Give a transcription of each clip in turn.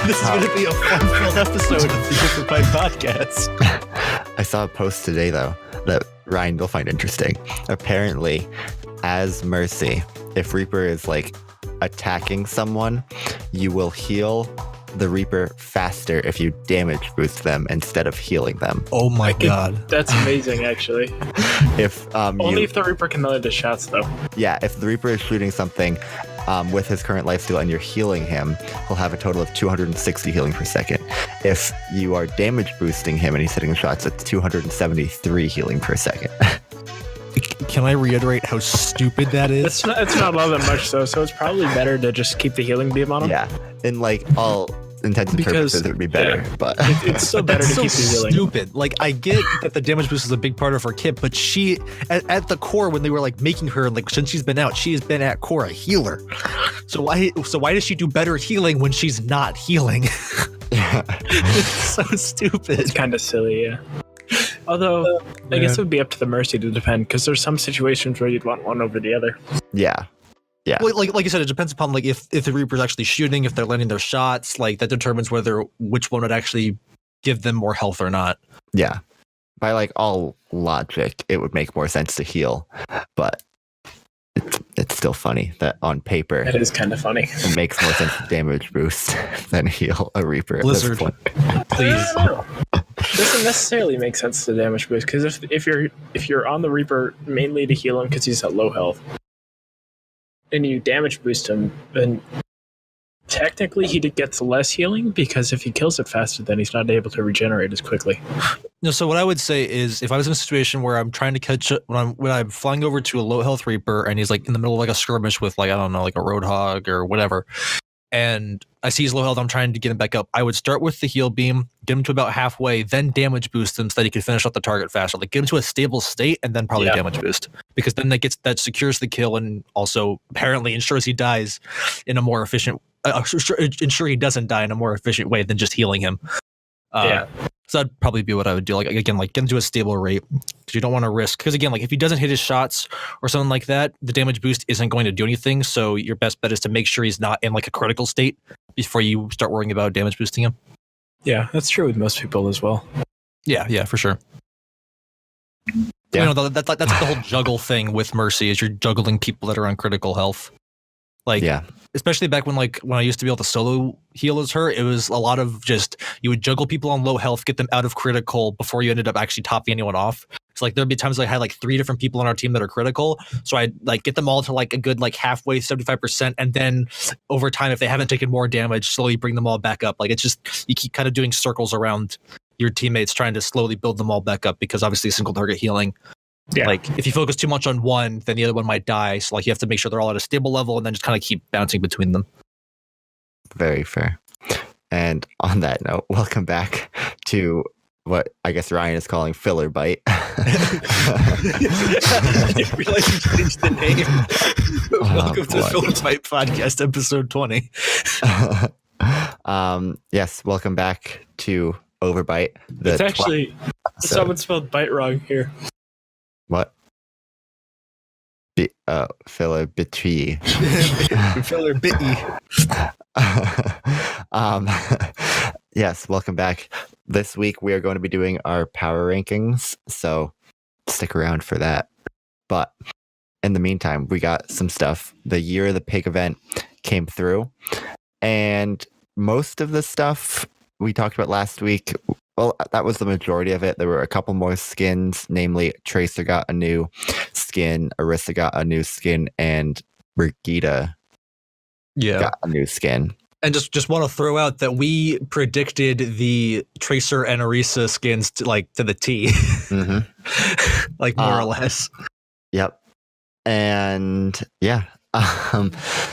This is going to be a fun-filled episode of the OverByte podcast. I saw a post today, though, that Ryan will find interesting. Apparently, as Mercy, if Reaper is like attacking someone, you will heal the Reaper faster if you damage boost them instead of healing them. Oh my god. That's amazing, actually. If Only if the Reaper can land his shots, though. Yeah, if the Reaper is shooting something with his current lifesteal and you're healing him, he'll have a total of 260 healing per second. If you are damage boosting him and he's hitting shots, it's 273 healing per second. Can I reiterate how stupid that is? It's not all that much, though, so it's probably better to just keep the healing beam on him. Yeah, in like all intents and purposes, it would be better, but it's still better to keep the healing. Stupid. Like, I get that the damage boost is a big part of her kit, but she, at the core, when they were like making her, like since she's been out, she has been at core a healer. So why does she do better at healing when she's not healing? It's so stupid. It's kind of silly, yeah. Although, I guess it would be up to the Mercy to depend, because there's some situations where you'd want one over the other. yeah. Well, like you said, it depends upon like if the Reaper's actually shooting, if they're landing their shots, like that determines which one would actually give them more health or not. Yeah. By like all logic, it would make more sense to heal, but it's still funny that on paper It is kind of funny. it makes more sense to damage boost than heal a Reaper at Blizzard, this point. please. Doesn't necessarily make sense to damage boost, because if you're on the Reaper mainly to heal him because he's at low health, and you damage boost him, then technically he gets less healing, because if he kills it faster, then he's not able to regenerate as quickly. No, so what I would say is if I was in a situation where I'm trying to catch it when I'm flying over to a low health Reaper and he's like in the middle of like a skirmish with like, I don't know, like a Roadhog or whatever, and I see he's low health, I'm trying to get him back up. I would start with the heal beam, get him to about halfway, then damage boost him so that he can finish off the target faster. Like get him to a stable state and then probably damage boost, because then that secures the kill and also apparently ensures he dies in a more efficient. Ensure he doesn't die in a more efficient way than just healing him. So that'd probably be what I would do. Like again, like get him to a stable rate, because you don't want to risk. Because again, like if he doesn't hit his shots or something like that, the damage boost isn't going to do anything. So your best bet is to make sure he's not in like a critical state before you start worrying about damage boosting him. Yeah, that's true with most people as well. Yeah, for sure. Yeah. You know, that's like the whole juggle thing with Mercy, is you're juggling people that are on critical health. Like, especially back when I used to be able to solo heal as her, it was a lot of just, you would juggle people on low health, get them out of critical before you ended up actually topping anyone off. So like there'd be times I had like 3 different people on our team that are critical. So I'd like get them all to like a good like halfway, 75%. And then over time, if they haven't taken more damage, slowly bring them all back up. Like it's just, you keep kind of doing circles around your teammates, trying to slowly build them all back up, because obviously single target healing. Yeah. Like if you focus too much on one, then the other one might die. So like you have to make sure they're all at a stable level and then just kind of keep bouncing between them. Very fair. And on that note, welcome back to what I guess Ryan is calling Filler Bite. I didn't realize you changed the name. Welcome to Filler Bite Podcast, episode 20. Yes, welcome back to OverByte. It's actually someone spelled bite wrong here. What? Filler bitty. Filler bitty. Yes, welcome back. This week we are going to be doing our power rankings, so stick around for that. But in the meantime, we got some stuff. The Year of the Pig event came through, and most of the stuff we talked about last week, well, that was the majority of it. There were a couple more skins, namely Tracer got a new skin, Orisa got a new skin, and Brigitte got a new skin. And just want to throw out that we predicted the Tracer and Orisa skins to the T. Mm-hmm. Like more or less. Yep. And yeah.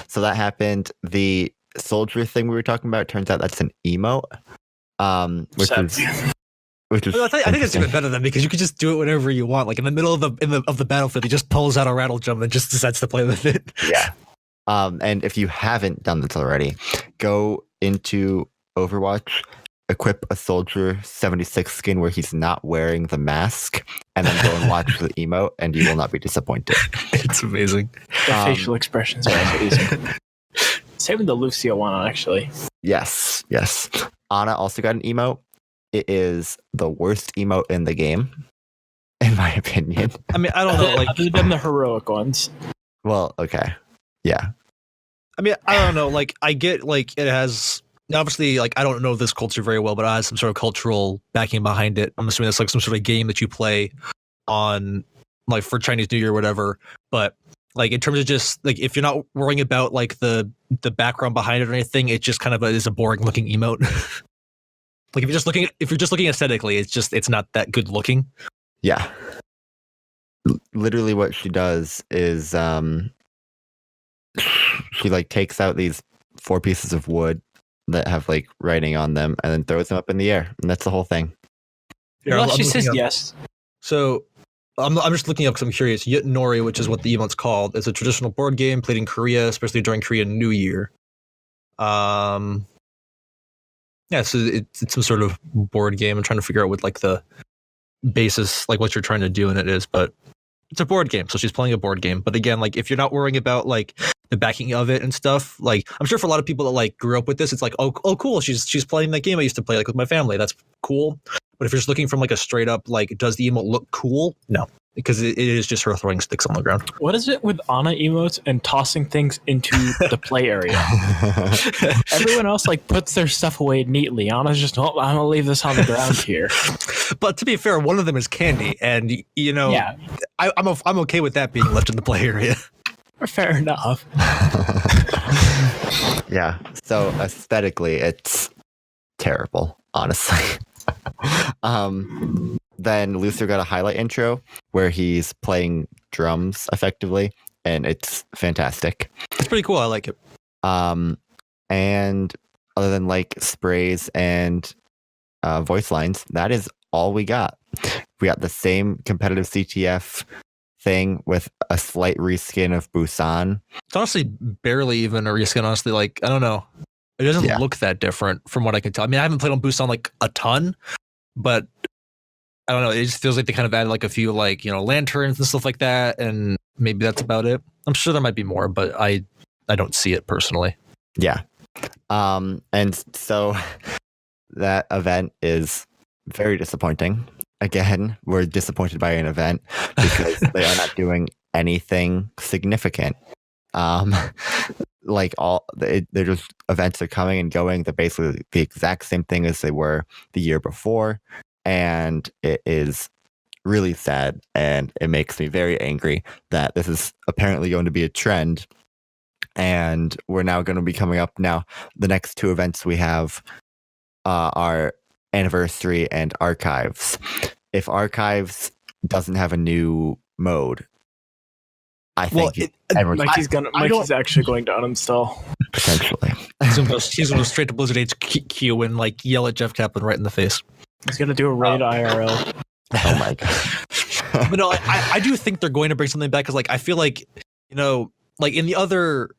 So that happened. The soldier thing we were talking about, turns out that's an emote. Which is I think it's even better than, because you could just do it whenever you want. Like in the middle of the battlefield, he just pulls out a rattle jump and just decides to play with it. Yeah. And if you haven't done this already, go into Overwatch, equip a soldier 76 skin where he's not wearing the mask, and then go and watch the emote, and you will not be disappointed. It's amazing. The facial expressions are amazing. Saving the Lucio one, actually. Yes. Ana also got an emote. It is the worst emote in the game, in my opinion. I mean, I don't know. Like, Other than the heroic ones. Well, okay. Yeah. I mean, I don't know. Like, I get like it has obviously like I don't know this culture very well, but it has some sort of cultural backing behind it. I'm assuming it's like some sort of game that you play on like for Chinese New Year or whatever. But like in terms of just like if you're not worrying about like the background behind it or anything, it just kind of is a boring looking emote. Like if you're just looking aesthetically, it's not that good looking. Yeah. Literally what she does is she like takes out these 4 pieces of wood that have like writing on them and then throws them up in the air, and that's the whole thing. Unless she says looking up. yes. So I'm just looking up because I'm curious. Yut-Nori, which is what the emote's called, is a traditional board game played in Korea, especially during Korean New Year. Yeah, so it's some sort of board game. I'm trying to figure out what like the basis, like what you're trying to do in it is, but it's a board game. So she's playing a board game. But again, like if you're not worrying about like the backing of it and stuff, like I'm sure for a lot of people that like grew up with this, it's like, oh cool, she's playing that game I used to play like with my family. That's cool. But if you're just looking from like a straight up like, does the emote look cool? No, because it is just her throwing sticks on the ground. What is it with Ana emotes and tossing things into the play area? Everyone else like puts their stuff away neatly. Ana's just, I'm gonna leave this on the ground here. But to be fair, one of them is candy, and you know, Yeah. I'm okay with that being left in the play area. Fair enough. Yeah. So aesthetically, it's terrible, honestly. Then Luther got a highlight intro where he's playing drums effectively, and it's fantastic. It's pretty cool. I like it. And other than like sprays and voice lines, that is all we got. We got the same competitive CTF thing with a slight reskin of Busan. It's honestly barely even a reskin. Honestly, like I don't know. It doesn't look that different from what I can tell. I mean, I haven't played on Busan like a ton, but I don't know. It just feels like they kind of added like a few like, you know, lanterns and stuff like that, and maybe that's about it. I'm sure there might be more, but I don't see it personally. Yeah. And so that event is very disappointing. Again, we're disappointed by an event because they are not doing anything significant. Like they're just events are coming and going. They're basically the exact same thing as they were the year before. And it is really sad, and it makes me very angry that this is apparently going to be a trend, and we're now going to be coming up now. The next 2 events we have are Anniversary and Archives. If Archives doesn't have a new mode, I think Mikey's actually going to uninstall. Potentially. He's going to go straight to Blizzard HQ and like yell at Jeff Kaplan right in the face. He's going to do a raid IRL. Oh my god. But no, I do think they're going to bring something back because like I feel like, you know, like in the other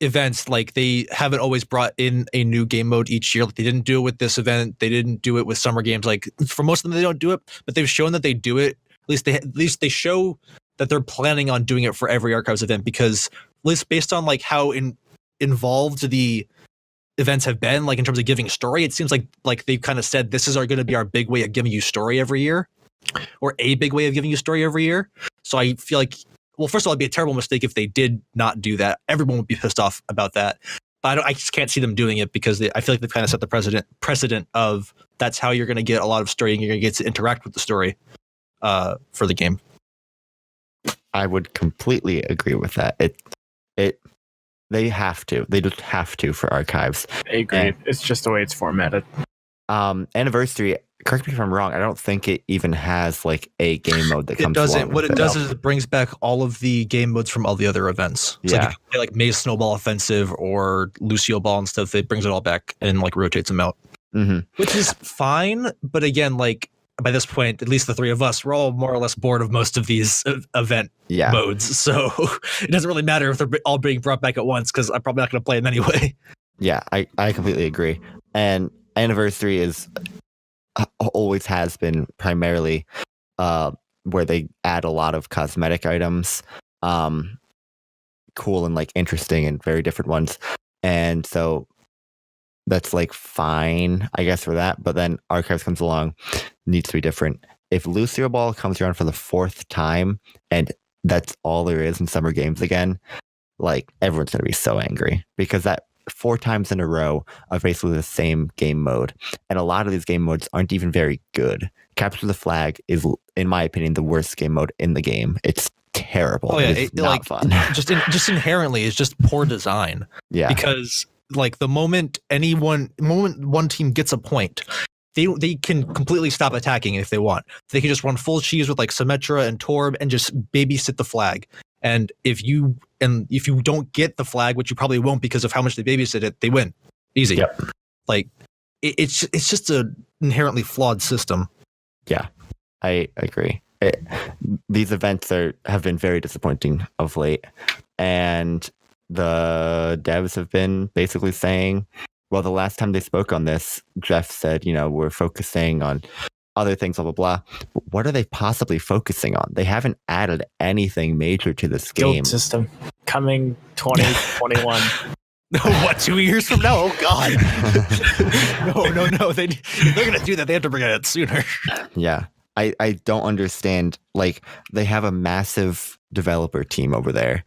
events, like they haven't always brought in a new game mode each year. Like they didn't do it with this event. They didn't do it with Summer Games. Like for most of them, they don't do it, but they've shown that they do it. At least they show that they're planning on doing it for every Archives event, because at least based on like how involved the events have been, like in terms of giving story, it seems like they've kind of said this is going to be our big way of giving you story every year, or a big way of giving you story every year. So I feel like, well, first of all, it'd be a terrible mistake if they did not do that. Everyone would be pissed off about that. But I just can't see them doing it because I feel like they've kind of set the precedent of that's how you're going to get a lot of story, and you're going to get to interact with the story for the game. I would completely agree with that. They have to. They just have to for Archives. I agree. It's just the way it's formatted. Anniversary, correct me if I'm wrong, I don't think it even has like a game mode that comes along with What it it does is it brings back all of the game modes from all the other events. So like, if you play like Maze Snowball Offensive or Lucio Ball and stuff, it brings it all back and like rotates them out. Mm-hmm. Which is fine, but again, like by this point, at least the 3 of us, we're all more or less bored of most of these event modes. So it doesn't really matter if they're all being brought back at once, because I'm probably not going to play them anyway. Yeah, I completely agree. And Anniversary is always has been primarily where they add a lot of cosmetic items, cool and like interesting and very different ones. And so that's like fine, I guess, for that. But then Archives comes along, needs to be different. If Lucio Ball comes around for the 4th time and that's all there is in Summer Games again, like everyone's going to be so angry because that 4 times in a row of basically the same game mode. And a lot of these game modes aren't even very good. Capture the Flag is, in my opinion, the worst game mode in the game. It's terrible. Oh yeah, it's not like fun. just inherently, it's just poor design. Yeah. Because like the moment one team gets a point, they can completely stop attacking if they want. They can just run full cheese with like Symmetra and Torb and just babysit the flag. And if you don't get the flag, which you probably won't because of how much they babysit it, they win easy. Yep. Like it's just an inherently flawed system. Yeah, I agree. These events have been very disappointing of late, and the devs have been basically saying, well, the last time they spoke on this, Jeff said, we're focusing on other things, blah, blah, blah. But what are they possibly focusing on? They haven't added anything major to this game. Guild system coming 2021. What, 2 years from now? Oh God! No. They're gonna do that. They have to bring it out sooner. Yeah, I don't understand. Like, they have a massive developer team over there,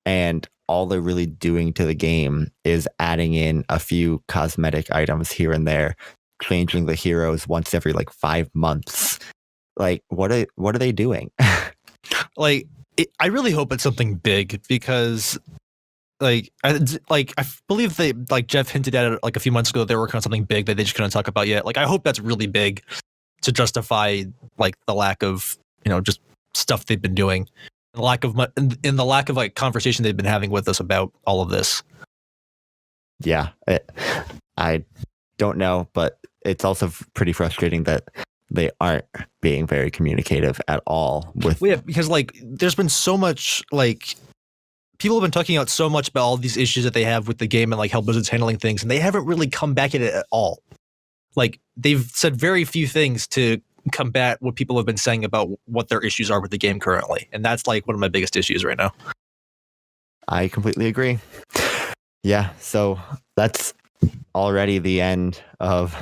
and all they're really doing to the game is adding in a few cosmetic items here and there, changing the heroes once every like 5 months. Like, what are they doing? I really hope it's something big because I believe they, like Jeff hinted at it like a few months ago, they were working on something big that they just couldn't talk about yet. Like, I hope that's really big to justify like the lack of just stuff they've been doing, and the lack of like conversation they've been having with us about all of this. Yeah, I don't know, but it's also pretty frustrating that they aren't being very communicative at all with. Well, yeah, because like there's been so much like people have been talking about so much about all these issues that they have with the game and like how Blizzard's handling things, and they haven't really come back at it at all. Like, they've said very few things to combat what people have been saying about what their issues are with the game currently, and that's like one of my biggest issues right now. I completely agree. Yeah, so that's already the end of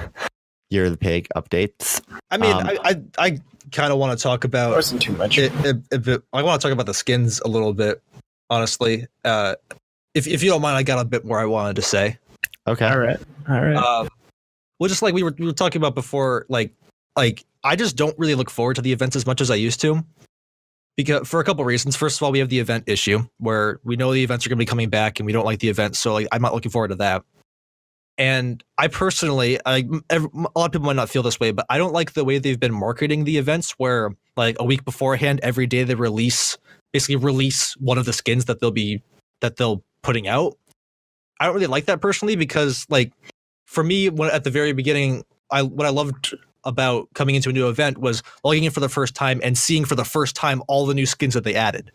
Year of the Pig updates. I mean, I kind of want to talk about. Wasn't too much. I want to talk about the skins a little bit, honestly. If you don't mind, I got a bit more I wanted to say. Okay. All right. Well, just like we were talking about before, like I just don't really look forward to the events as much as I used to, because for a couple of reasons. First of all, we have the event issue where we know the events are going to be coming back, and we don't like the events, so like I'm not looking forward to that. And I personally, a lot of people might not feel this way, but I don't like the way they've been marketing the events, where like a week beforehand, every day they basically release one of the skins that they'll putting out. I don't really like that personally, because like for me, at the very beginning, what I loved about coming into a new event was logging in for the first time and seeing for the first time all the new skins that they added.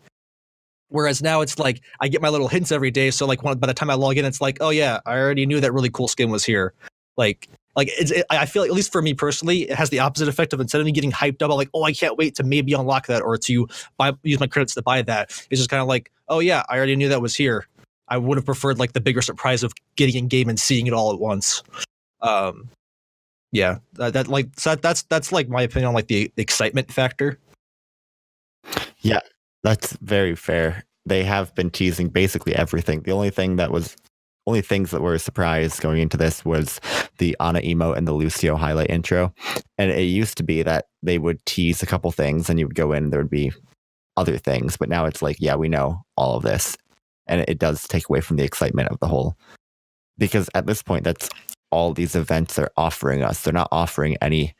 Whereas now it's like I get my little hints every day, so like by the time I log in, it's like, oh yeah, I already knew that really cool skin was here. I feel like, at least for me personally, it has the opposite effect of, instead of me getting hyped up, I'm like, oh, I can't wait to maybe unlock that or to use my credits to buy that. It's just kind of like, oh yeah, I already knew that was here. I would have preferred like the bigger surprise of getting in game and seeing it all at once. Yeah, that's like my opinion on like the excitement factor. Yeah, that's very fair. They have been teasing basically everything. The only things that were a surprise going into this was the Ana emote and the Lucio highlight intro. And it used to be that they would tease a couple things and you would go in and there would be other things. But now it's like, yeah, we know all of this. And it does take away from the excitement of the whole. Because at this point, that's all these events are offering us. They're not offering any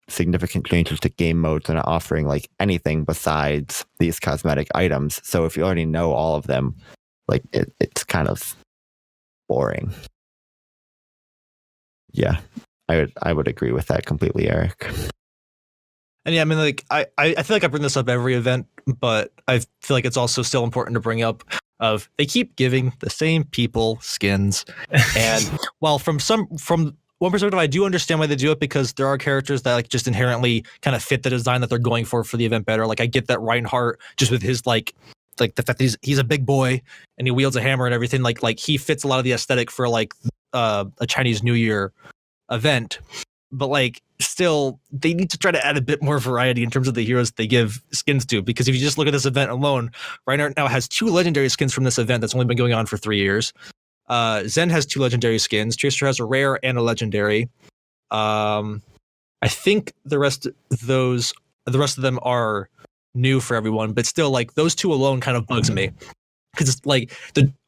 significant changes to game modes. They're not offering like anything besides these cosmetic items. So if you already know all of them, like it's kind of boring. Yeah, I would agree with that completely, Eric. And yeah, I mean, like I feel like I bring this up every event, but I feel like it's also still important to bring up of they keep giving the same people skins. And while from one perspective, I do understand why they do it, because there are characters that like just inherently kind of fit the design that they're going for the event better. Like I get that Reinhardt, just with his like like the fact that he's a big boy and he wields a hammer and everything. Like he fits a lot of the aesthetic for like a Chinese New Year event. But like still, they need to try to add a bit more variety in terms of the heroes they give skins to. Because if you just look at this event alone, Reinhardt now has 2 legendary skins from this event that's only been going on for 3 years. Zen has 2 legendary skins. Tracer has a rare and a legendary. I think the rest of them are new for everyone, but still, like those 2 alone kind of bugs me because it's like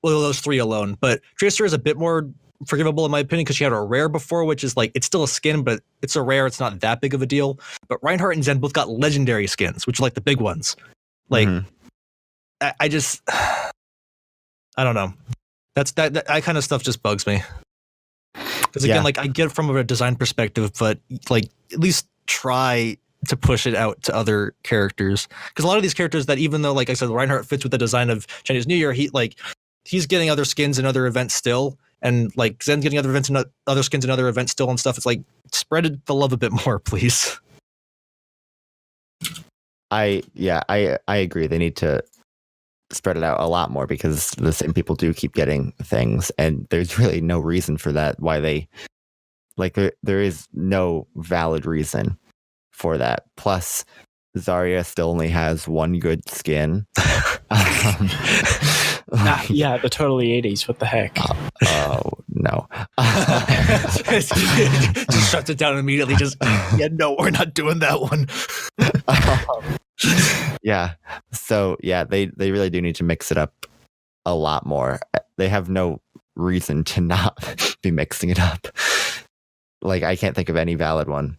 those 3 alone. But Tracer is a bit more forgivable in my opinion because she had a rare before, which is like it's still a skin, but it's a rare. It's not that big of a deal. But Reinhardt and Zen both got legendary skins, which are like the big ones. Like I just I don't know. That kind of stuff just bugs me. Because again, like I get it from a design perspective, but like at least try to push it out to other characters. Because a lot of these characters that even though, like I said, Reinhardt fits with the design of Chinese New Year, he's getting other skins in other events still. And like Zen's getting other events and other skins in other events still and stuff. It's like spread the love a bit more, please. I agree. They need to spread it out a lot more because the same people do keep getting things, and there's really no reason for that. Why they like there is no valid reason for that. Plus, Zarya still only has 1 good skin. Yeah, the totally 80s. What the heck? Oh no! Just shuts it down immediately. No, we're not doing that one. Yeah. So yeah, they really do need to mix it up a lot more. They have no reason to not be mixing it up. Like I can't think of any valid one.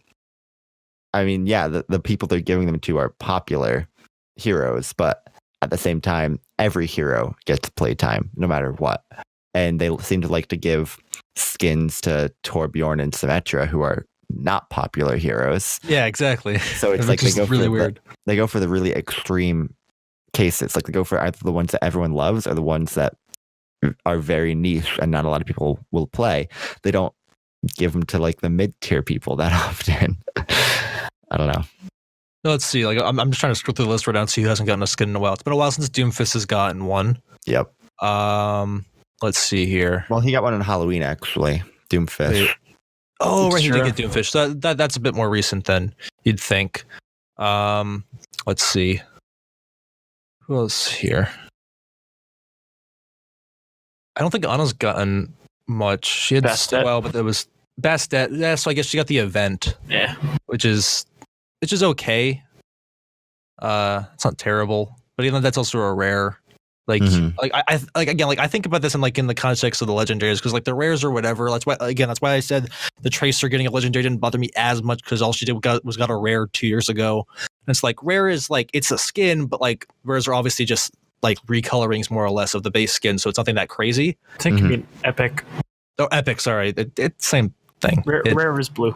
I mean, yeah, the people they're giving them to are popular heroes, but at the same time, every hero gets playtime, no matter what. And they seem to like to give skins to Torbjorn and Symmetra, who are not popular heroes. Yeah, exactly. So it's like they go really weird. They go for the really extreme cases. Like they go for either the ones that everyone loves or the ones that are very niche and not a lot of people will play. They don't give them to like the mid-tier people that often. I don't know. Let's see. Like I'm just trying to scroll through the list right now and see who hasn't gotten a skin in a while. It's been a while since Doomfist has gotten one. Yep. Let's see here. Well, he got one on Halloween actually. Doomfist. Oh, right, he did get Doomfist. So that's a bit more recent than you'd think. Let's see. Who else here? I don't think Anna's gotten much. She had well, but there was Bastet. Yeah, so I guess she got the event. Yeah. Which is okay. It's not terrible, but even that's also a rare. Like, I think about this in the context of the legendaries because like the rares or whatever. That's why I said the Tracer getting a legendary didn't bother me as much because all she did was got a rare 2 years ago. And it's like rare is like it's a skin, but like rares are obviously just like recolorings more or less of the base skin, so it's nothing that crazy. I think you mean epic. Oh, epic. Sorry, it's same thing. Rare is blue.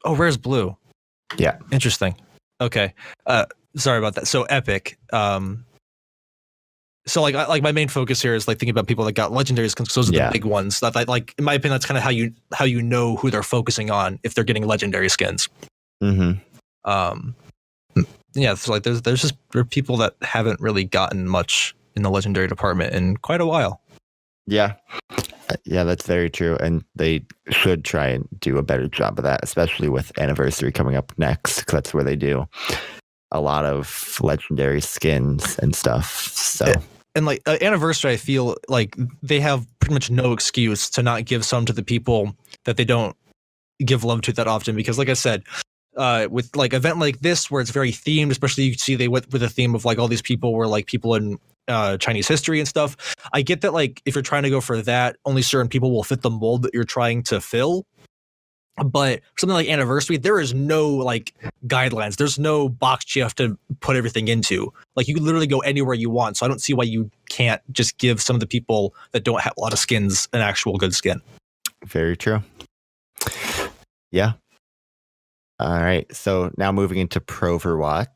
Oh, rare is blue. Yeah, interesting. Okay, sorry about that. So epic. So like my main focus here is like thinking about people that got legendaries because those are the big ones. That like in my opinion, that's kind of how you know who they're focusing on if they're getting legendary skins. Yeah, so like there are people that haven't really gotten much in the legendary department in quite a while. Yeah, that's very true, and they should try and do a better job of that, especially with Anniversary coming up next, because that's where they do a lot of legendary skins and stuff. So. And like Anniversary, I feel like they have pretty much no excuse to not give some to the people that they don't give love to that often. Because like I said, with like event like this where it's very themed, especially you see they went with a theme of like all these people were like people in Chinese history and stuff. I get that like if you're trying to go for that, only certain people will fit the mold that you're trying to fill. But something like Anniversary, there is no like guidelines. There's no box you have to put everything into. Like you can literally go anywhere you want. So I don't see why you can't just give some of the people that don't have a lot of skins an actual good skin. Very true. Yeah. All right. So now moving into PrOverwatch.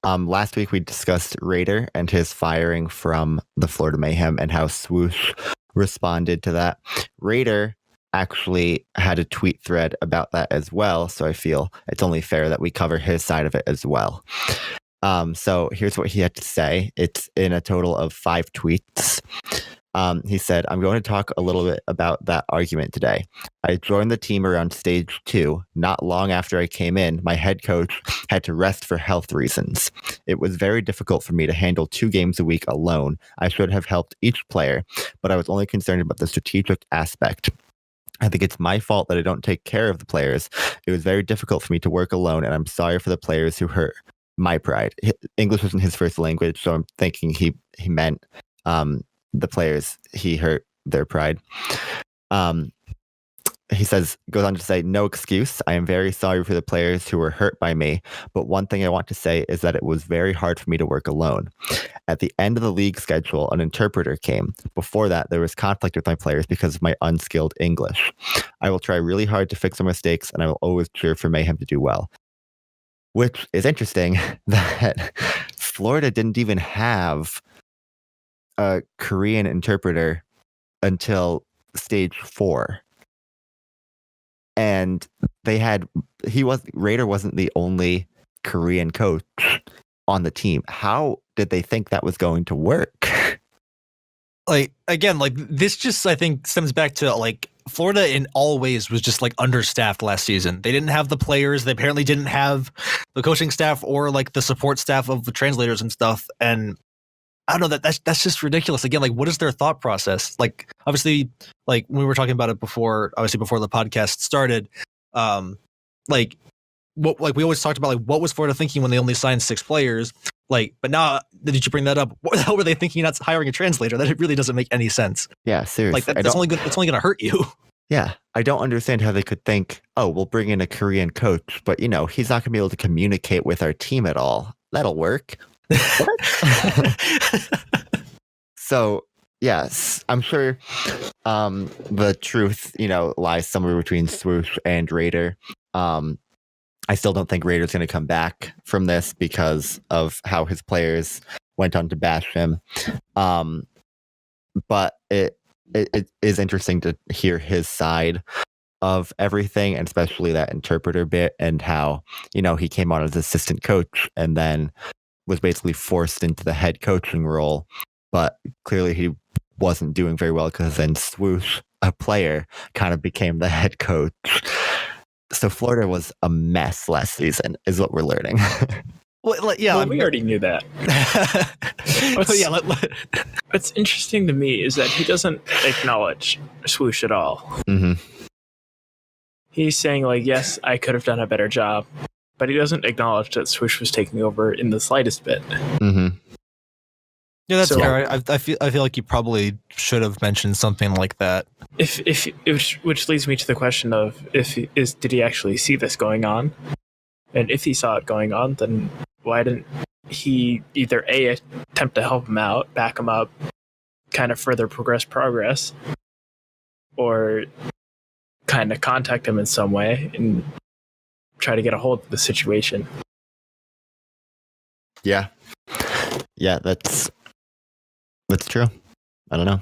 Last week we discussed Raider and his firing from the Florida Mayhem and how Swoosh responded to that. Raider actually had a tweet thread about that as well, so I feel it's only fair that we cover his side of it as well. So here's what he had to say. It's in a total of 5 tweets. He said, I'm going to talk a little bit about that argument today. I joined the team around stage 2. Not long after I came in, my head coach had to rest for health reasons. It was very difficult for me to handle 2 games a week alone. I should have helped each player, but I was only concerned about the strategic aspect. I think it's my fault that I don't take care of the players. It was very difficult for me to work alone, and I'm sorry for the players who hurt my pride. English wasn't his first language, so I'm thinking he meant the players, he hurt their pride. He goes on to say, no excuse. I am very sorry for the players who were hurt by me. But one thing I want to say is that it was very hard for me to work alone. At the end of the league schedule, an interpreter came. Before that, there was conflict with my players because of my unskilled English. I will try really hard to fix our mistakes, and I will always cheer for Mayhem to do well. Which is interesting that Florida didn't even have a Korean interpreter until stage 4. And Raider wasn't the only Korean coach on the team. How did they think that was going to work? This just, I think, stems back to Florida in all ways was just understaffed last season. They didn't have the players. They apparently didn't have the coaching staff or the support staff of the translators and stuff. And I don't know, that's just ridiculous. Again, what is their thought process? Obviously, when we were talking about it before the podcast started, we always talked about what was Florida thinking when they only signed 6 players? But now that you bring that up, what the hell were they thinking not hiring a translator? That really doesn't make any sense. Yeah, seriously. That's only going to hurt you. Yeah, I don't understand how they could think, oh, we'll bring in a Korean coach, but he's not going to be able to communicate with our team at all. That'll work. So yes, I'm sure the truth, lies somewhere between Swoosh and Raider. I still don't think Raider's going to come back from this because of how his players went on to bash him. But it is interesting to hear his side of everything, and especially that interpreter bit, and how he came on as assistant coach and then was basically forced into the head coaching role, but clearly he wasn't doing very well because then Swoosh, a player, kind of became the head coach. So Florida was a mess last season, is what we're learning. We already knew that. What's interesting to me is that he doesn't acknowledge Swoosh at all. Mm-hmm. He's saying yes, I could have done a better job. But he doesn't acknowledge that Swoosh was taking over in the slightest bit. Mm-hmm. Yeah, that's fair. I feel like you probably should have mentioned something like that. Which leads me to the question of did he actually see this going on? And if he saw it going on, then why didn't he either attempt to help him out, back him up, kind of further progress, or kind of contact him in some way and try to get a hold of the situation? Yeah, that's true. I don't know.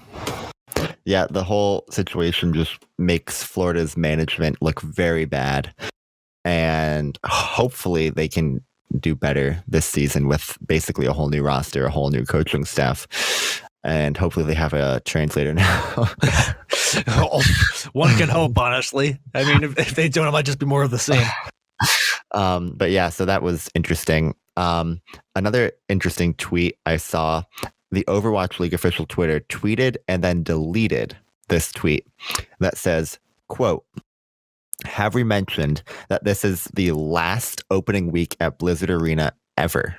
Yeah, the whole situation just makes Florida's management look very bad, and hopefully they can do better this season with basically a whole new roster, a whole new coaching staff, and hopefully they have a translator now. One can hope, honestly. I mean, if they don't, it might just be more of the same. But yeah, so that was interesting. Another interesting tweet I saw, the Overwatch League official Twitter tweeted and then deleted this tweet that says, quote, have we mentioned that this is the last opening week at Blizzard Arena ever?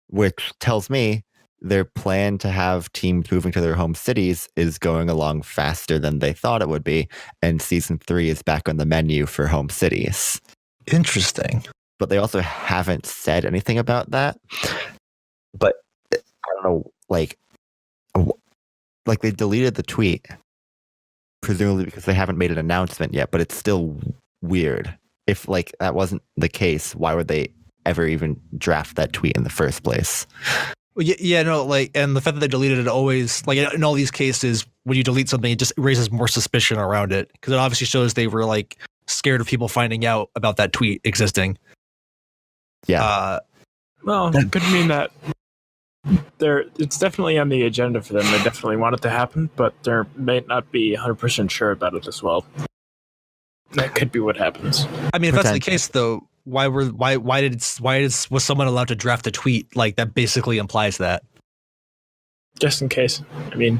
Which tells me their plan to have teams moving to their home cities is going along faster than they thought it would be, and Season 3 is back on the menu for home cities. Interesting. But they also haven't said anything about that. But I don't know, they deleted the tweet, presumably because they haven't made an announcement yet, but it's still weird. If that wasn't the case, why would they ever even draft that tweet in the first place? Well, and the fact that they deleted it always, in all these cases, when you delete something, it just raises more suspicion around it, because it obviously shows they were scared of people finding out about that tweet existing. Yeah. Well, it could mean that it's definitely on the agenda for them. They definitely want it to happen, but they may not be 100% sure about it as well. That could be what happens. I mean, if that's the case, though, was someone allowed to draft a tweet like that? Basically implies that. Just in case. I mean,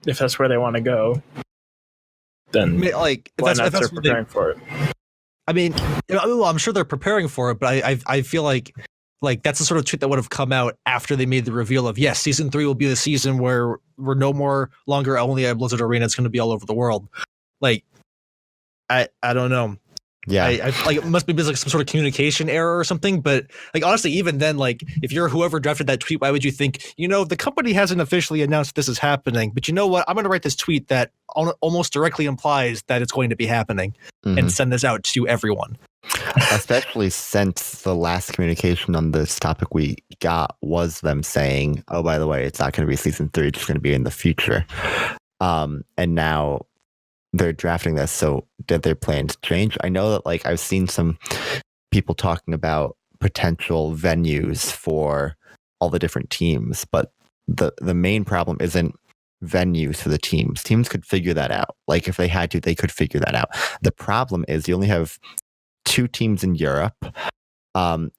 if that's where they want to go, then like why not start preparing for it? I mean, well, I'm sure they're preparing for it, but I feel like that's the sort of tweet that would have come out after they made the reveal of, yes, season 3 will be the season where we're no more longer only at Blizzard Arena. It's going to be all over the world. Like, I don't know. Yeah, I like it must be like some sort of communication error or something. But like honestly, even then, like if you're whoever drafted that tweet, why would you think, the company hasn't officially announced this is happening, but you know what? I'm going to write this tweet that almost directly implies that it's going to be happening and send this out to everyone. Especially since the last communication on this topic we got was them saying, "Oh, by the way, it's not going to be season 3; it's going to be in the future." And now they're drafting this, so did their plans change? I know that like I've seen some people talking about potential venues for all the different teams, but the main problem isn't venues for the teams. Teams could figure that out. Like if they had to, they could figure that out. The problem is you only have 2 teams in Europe.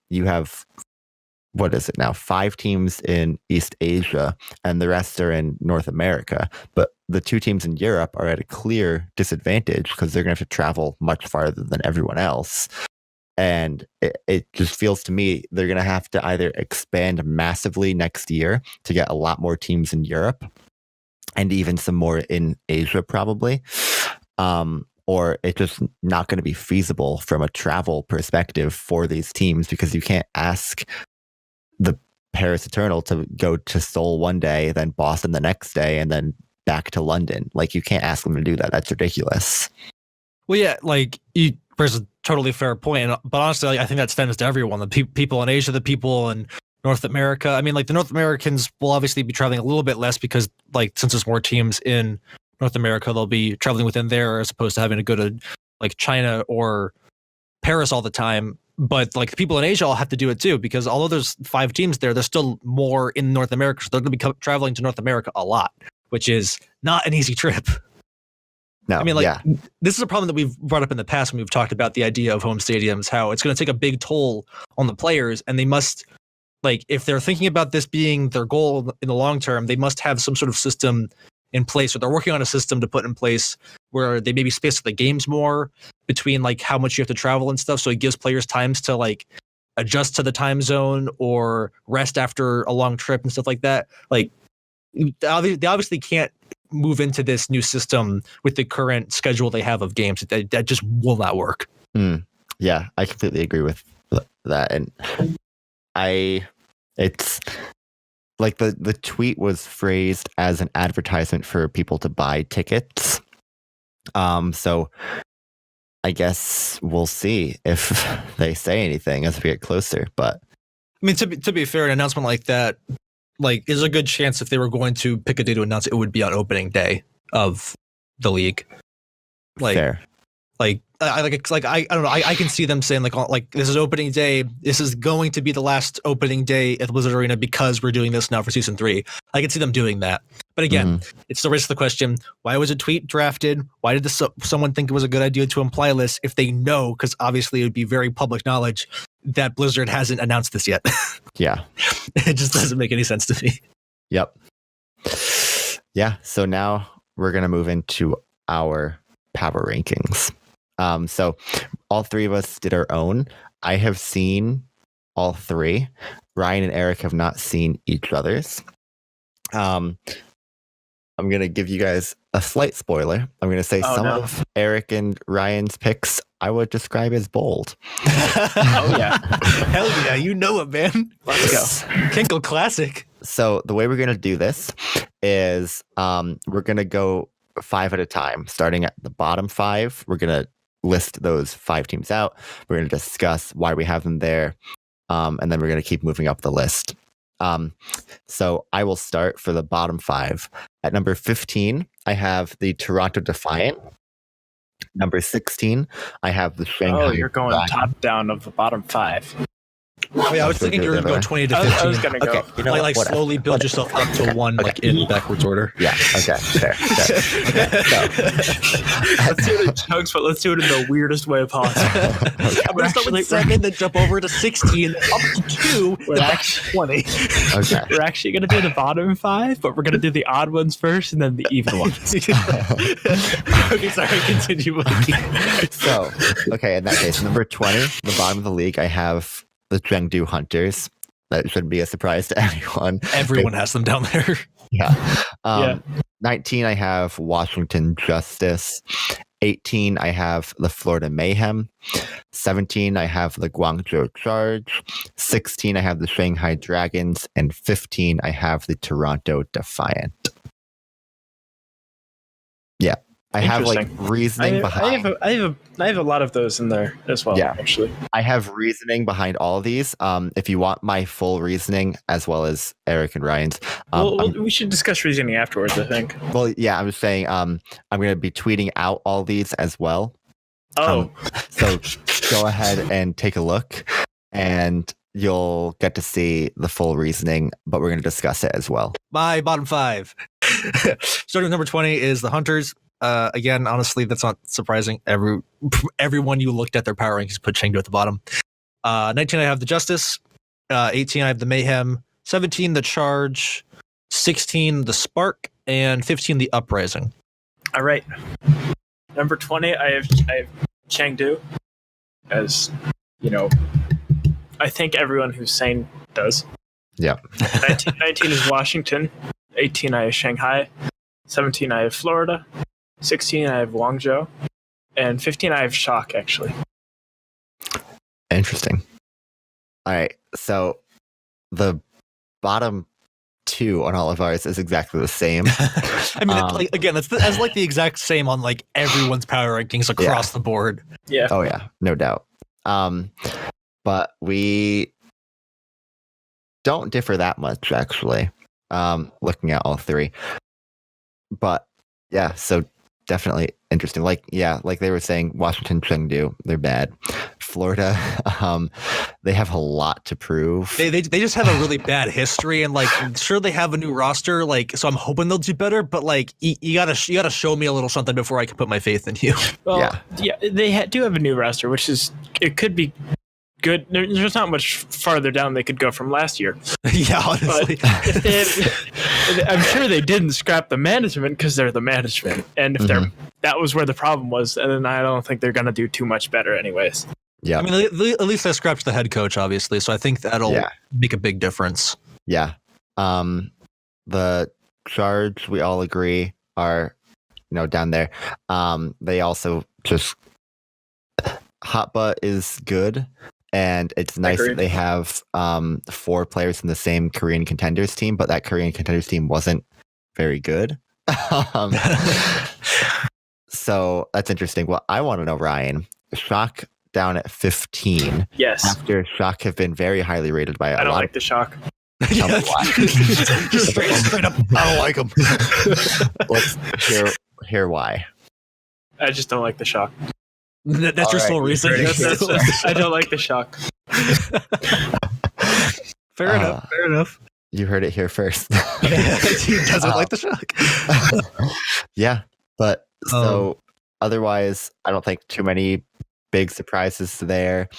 You have, what is it now? 5 teams in East Asia, and the rest are in North America. But the 2 teams in Europe are at a clear disadvantage because they're going to have to travel much farther than everyone else. And it just feels to me they're going to have to either expand massively next year to get a lot more teams in Europe and even some more in Asia probably. Or it's just not going to be feasible from a travel perspective for these teams because you can't ask the Paris Eternal to go to Seoul one day, then Boston the next day, and then back to London. Like you can't ask them to do that. That's ridiculous. Well, yeah, like you raise a totally fair point, but honestly, like, I think that stems to everyone. The people in Asia, the people in North America. I mean, like the North Americans will obviously be traveling a little bit less because, like, since there's more teams in North America, they'll be traveling within there as opposed to having to go to like China or Paris all the time. But like the people in Asia all have to do it too, because although there's 5 teams there, there's still more in North America. So they're going to be traveling to North America a lot, which is not an easy trip. No, I mean, like this is a problem that we've brought up in the past when we've talked about the idea of home stadiums, how it's going to take a big toll on the players, and they must, like, if they're thinking about this being their goal in the long term, they must have some sort of system in place, or they're working on a system to put in place where they maybe space the games more between like how much you have to travel and stuff, so it gives players times to like adjust to the time zone or rest after a long trip and stuff like that. Like they obviously can't move into this new system with the current schedule they have of games. That just will not work. Yeah, I completely agree with that. And it's like the tweet was phrased as an advertisement for people to buy tickets. So I guess we'll see if they say anything as we get closer. But I mean, to be fair, an announcement like that, like, is a good chance if they were going to pick a day to announce it would be on opening day of the league. Like, fair. Like I don't know. I can see them saying like this is opening day. This is going to be the last opening day at the Blizzard Arena because we're doing this now for season 3. I can see them doing that. But again, it still raises the question: why was a tweet drafted? Why did someone think it was a good idea to imply this if they know? Because obviously it would be very public knowledge that Blizzard hasn't announced this yet. Yeah, it just doesn't make any sense to me. Yep. Yeah. So now we're gonna move into our power rankings. So all 3 of us did our own. I have seen all 3. Ryan and Eric have not seen each other's. I'm going to give you guys a slight spoiler. I'm going to say of Eric and Ryan's picks I would describe as bold. Oh, yeah. Hell yeah. You know it, man. Let's go. Kinkle Classic. So the way we're going to do this is we're going to go 5 at a time, starting at the bottom 5. We're going to list those 5 teams out. We're going to discuss why we have them there. And then we're going to keep moving up the list. So I will start for the bottom 5. At number 15, I have the Toronto Defiant. Number 16, I have the Shanghai. Oh, you're going top down of the bottom 5. Oh, yeah, I was Should we thinking do you were it going to the go 20 other to I 15. was gonna go. Okay, you know like what? Whatever. slowly build yourself up to one, like in backwards order. Yeah. Okay. Fair. Okay. So, Let's do it in chunks, but let's do it in the weirdest way possible. I'm going to start with 7, then jump over to 16, up to 2, We're then back actually, to 20. okay. we're actually going to do the bottom 5, but we're going to do the odd ones first and then the even ones. Okay, sorry, continue, Mikey. So, okay, in that case, number 20, the bottom of the league, I have the Chengdu Hunters. That shouldn't be a surprise to anyone. Everyone has them down there. Yeah. Yeah. 19, I have Washington Justice. 18, I have the Florida Mayhem. 17, I have the Guangzhou Charge. 16, I have the Shanghai Dragons. And 15, I have the Toronto Defiant. Yeah. I have like Interesting. reasoning behind. I have a lot of those in there as well. Yeah. Actually. I have reasoning behind all of these. If you want my full reasoning, as well as Eric and Ryan's, We should discuss reasoning afterwards. I think. yeah, I was saying I'm going to be tweeting out all these as well. Oh, So go ahead and take a look, and you'll get to see the full reasoning. But we're going to discuss it as well. My bottom 5. Starting with number 20 is the Hunters. Again, honestly, that's not surprising. Everyone you looked at their power rankings put Chengdu at the bottom. 19, I have the Justice. 18, I have the Mayhem. 17, the Charge. 16, the Spark. And 15, the Uprising. all right. Number 20, I have Chengdu, as you know. I think everyone who's sane does. Yeah. 19 is Washington. 18, I have Shanghai. 17, I have Florida. 16, I have Guangzhou. And 15, I have Shock, actually. Interesting. All right. So the bottom 2 on all of ours is exactly the same. I mean, like again, that's like the exact same on like everyone's power rankings across the board. Yeah. Oh yeah, no doubt. But we don't differ that much actually. Looking at all 3. But yeah, so definitely interesting. Like they were saying, Washington, Chengdu, they're bad. Florida, they have a lot to prove. They just have a really bad history, and like sure they have a new roster, like so I'm hoping they'll do better. But like you gotta show me a little something before I can put my faith in you. Well, yeah, they do have a new roster, which is it could be good. There's not much farther down they could go from last year. Yeah, honestly. But if I'm sure they didn't scrap the management because they're the management, and if that was where the problem was, and then I don't think they're gonna do too much better, anyways. Yeah, I mean, at least I scrapped the head coach, obviously, so I think that'll make a big difference. Yeah. The Charge, we all agree, are down there. They also just Hot Butt is good. And it's nice that they have 4 players in the same Korean contenders team, but that Korean contenders team wasn't very good. So that's interesting. Well, I want to know, Ryan, Shock down at 15. Yes. After Shock have been very highly rated by a lot. I don't like the Shock. Just straight up, I don't like them. Let's hear why. I just don't like the Shock. That's your sole reason. I don't like the Shock. Fair enough. Fair enough. You heard it here first. He doesn't like the Shock. Yeah, but so otherwise, I don't think too many big surprises there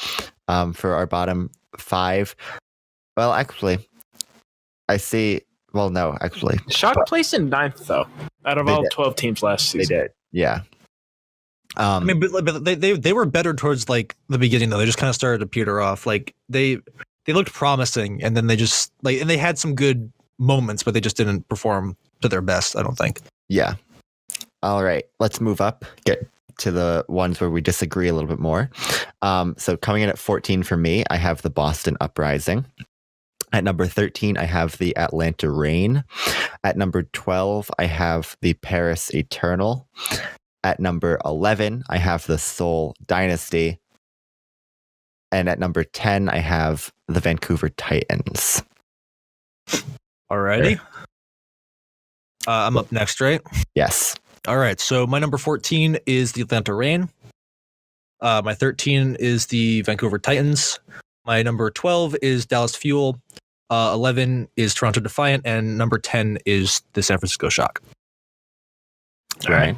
for our bottom 5. Well, actually, I see. Well, no, actually, Shock placed in 9th though, out of all 12 teams last season. They did. Yeah. I mean, but they were better towards like the beginning though. They just kind of started to peter off. Like they looked promising, and then they just and they had some good moments, but they just didn't perform to their best. I don't think. Yeah. All right, let's move up. Get to the ones where we disagree a little bit more. So coming in at 14 for me, I have the Boston Uprising. At number 13, I have the Atlanta Reign. At number 12, I have the Paris Eternal. At number 11, I have the Seoul Dynasty. And at number 10, I have the Vancouver Titans. Alrighty. I'm up next, right? Yes. All right. So my number 14 is the Atlanta Reign. My 13 is the Vancouver Titans. My number 12 is Dallas Fuel. 11 is Toronto Defiant, and number 10 is the San Francisco Shock. Right.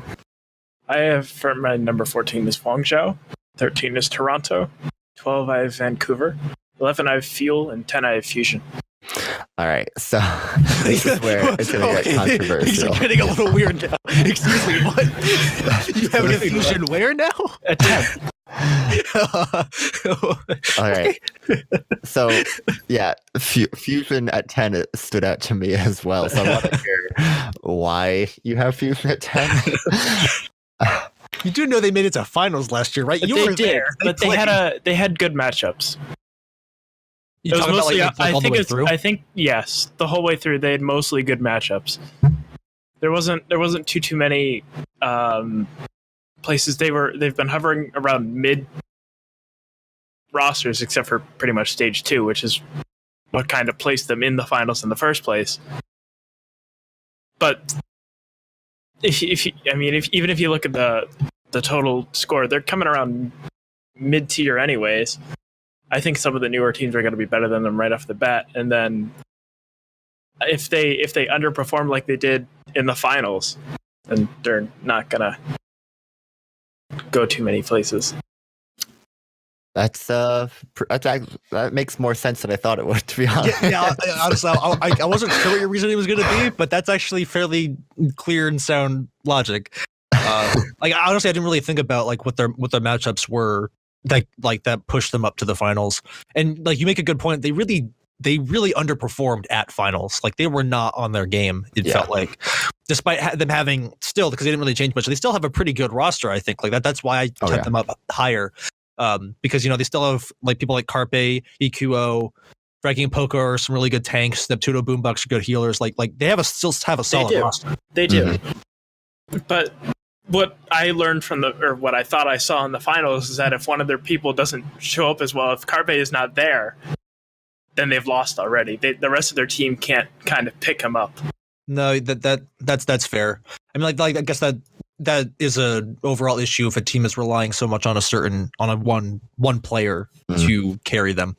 I have for my number 14 is Guangzhou. 13 is Toronto. 12 I have Vancouver. 11 I have Fuel, and 10 I have Fusion. All right, so this is where it's going to get controversial. It's getting a little weird now. Excuse me, what? You have a Fusion where now? At 10. All right. So, yeah, Fusion at 10 it stood out to me as well. So I want to hear why you have Fusion at 10. You do know they made it to finals last year, right? But You they were did, there. but they had good matchups. You It was talking about, mostly, like, all the way through? I think yes, the whole way through they had mostly good matchups. There wasn't too many places they've been hovering around mid rosters, except for pretty much stage 2, which is what kind of placed them in the finals in the first place. But even if you look at the total score, they're coming around mid tier anyways. I think some of the newer teams are going to be better than them right off the bat, and then if they underperform like they did in the finals, then they're not going to go too many places. That makes more sense than I thought it would, to be honest. Yeah, honestly, I wasn't sure what your reasoning was going to be, but that's actually fairly clear and sound logic. Like honestly, I didn't really think about like what their matchups were that pushed them up to the finals. And like you make a good point, they really underperformed at finals. Like they were not on their game. It felt like, despite them having still, because they didn't really change much, they still have a pretty good roster. I think like that's why I kept them up higher. Because they still have like people like Carpe, EQO, Frankie and Poco are some really good tanks. Neptuno, Boombox are good healers. Like they still have a solid roster. They do. But what I learned what I thought I saw in the finals is that if one of their people doesn't show up as well, if Carpe is not there, then they've lost already. The rest of their team can't kind of pick him up. No, that's fair. I mean, like I guess that is a overall issue if a team is relying so much on a one player to carry them,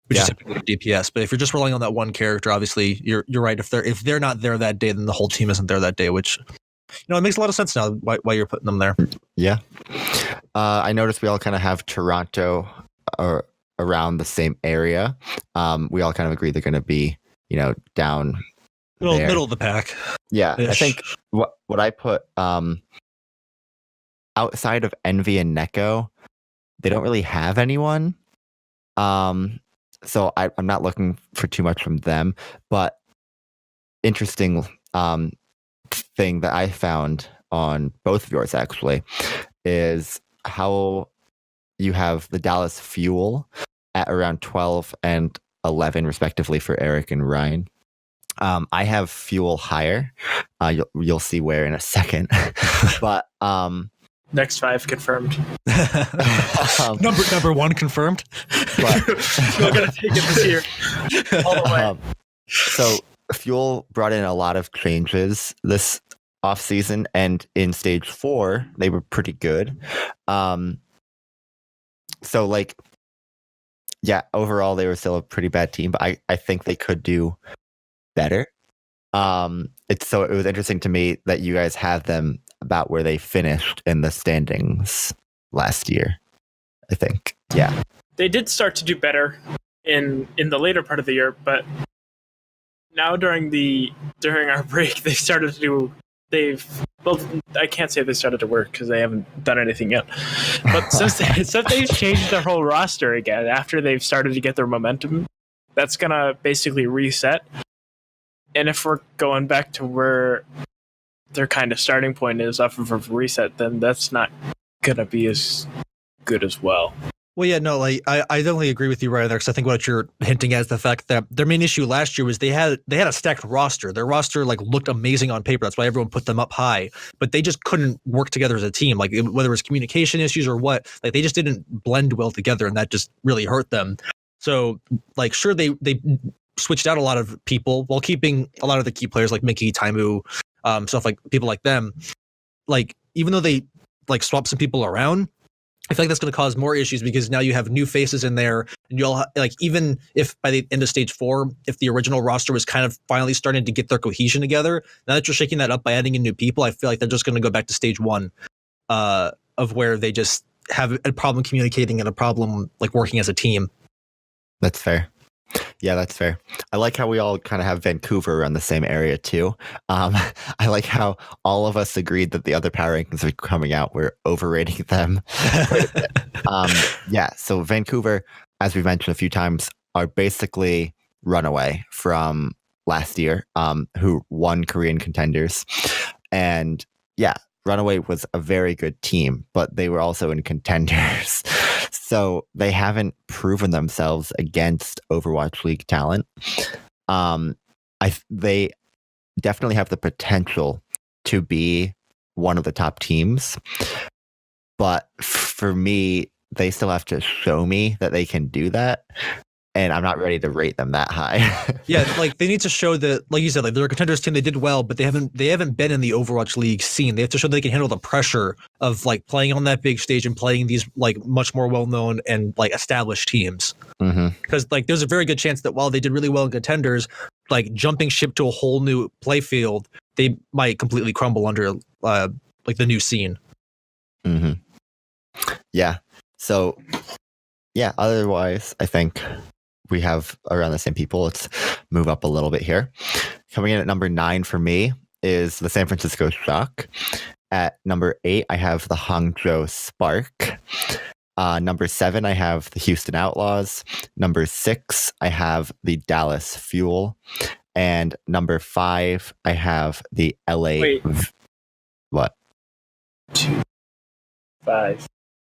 which is typically DPS. But if you're just relying on that one character, obviously you're right. If they're not there that day, then the whole team isn't there that day, which it makes a lot of sense now why you're putting them there. Yeah. I noticed we all kind of have Toronto around the same area. We all kind of agree they're going to be, down middle of the pack. Yeah. I think what I put outside of Envy and Neko, they don't really have anyone. So I'm not looking for too much from them. But interesting thing that I found on both of yours actually is how you have the Dallas Fuel at around 12 and 11 respectively for Eric and Ryan. I have Fuel higher. You'll see where in a second. But next 5 confirmed. Number 1 confirmed. But You're gonna take it this year all the way. So Fuel brought in a lot of changes this off season, and in stage 4 they were pretty good. So like, yeah, overall they were still a pretty bad team, but I think they could do better. It was interesting to me that you guys have them about where they finished in the standings last year, I think. Yeah. They did start to do better in the later part of the year, but now during our break I can't say they started to work because they haven't done anything yet. But since they've changed their whole roster again after they've started to get their momentum, that's gonna basically reset. And if we're going back to where their kind of starting point is off of a reset, then that's not gonna be as good as well. Well, yeah, no, like I definitely agree with you right there, because I think what you're hinting at is the fact that their main issue last year was they had a stacked roster. Their roster like looked amazing on paper. That's why everyone put them up high, but they just couldn't work together as a team. Like whether it was communication issues or what, like they just didn't blend well together, and that just really hurt them. So like, sure, they switched out a lot of people while keeping a lot of the key players like Mickey, Taimu, stuff like people like them. Like even though they like swapped some people around, I feel like that's going to cause more issues because now you have new faces in there, and you'll like even if by the end of stage 4, if the original roster was kind of finally starting to get their cohesion together, now that you're shaking that up by adding in new people, I feel like they're just going to go back to stage 1, of where they just have a problem communicating and a problem like working as a team. That's fair. Yeah, that's fair. I like how we all kind of have Vancouver around the same area too. I like how all of us agreed that the other power rankings are coming out. We're overrating them quite a bit. Yeah, so Vancouver, as we've mentioned a few times, are basically Runaway from last year, who won Korean Contenders. And yeah, Runaway was a very good team, but they were also in Contenders. So they haven't proven themselves against Overwatch League talent. They definitely have the potential to be one of the top teams. But for me, they still have to show me that they can do that. And I'm not ready to rate them that high. Yeah, like they need to show that, like you said, like they're a Contenders team. They did well, but they haven't been in the Overwatch League scene. They have to show they can handle the pressure of like playing on that big stage and playing these like much more well-known and like established teams. Because like there's a very good chance that while they did really well in Contenders, like jumping ship to a whole new play field, they might completely crumble under like the new scene. Yeah. So yeah, otherwise, I think we have around the same people. Let's move up a little bit here. Coming in at number 9 for me is the San Francisco Shock. At number 8, I have the Hangzhou Spark. Number 7, I have the Houston Outlaws. Number 6, I have the Dallas Fuel. And number 5, I have the LA. Wait. What? 2, 5.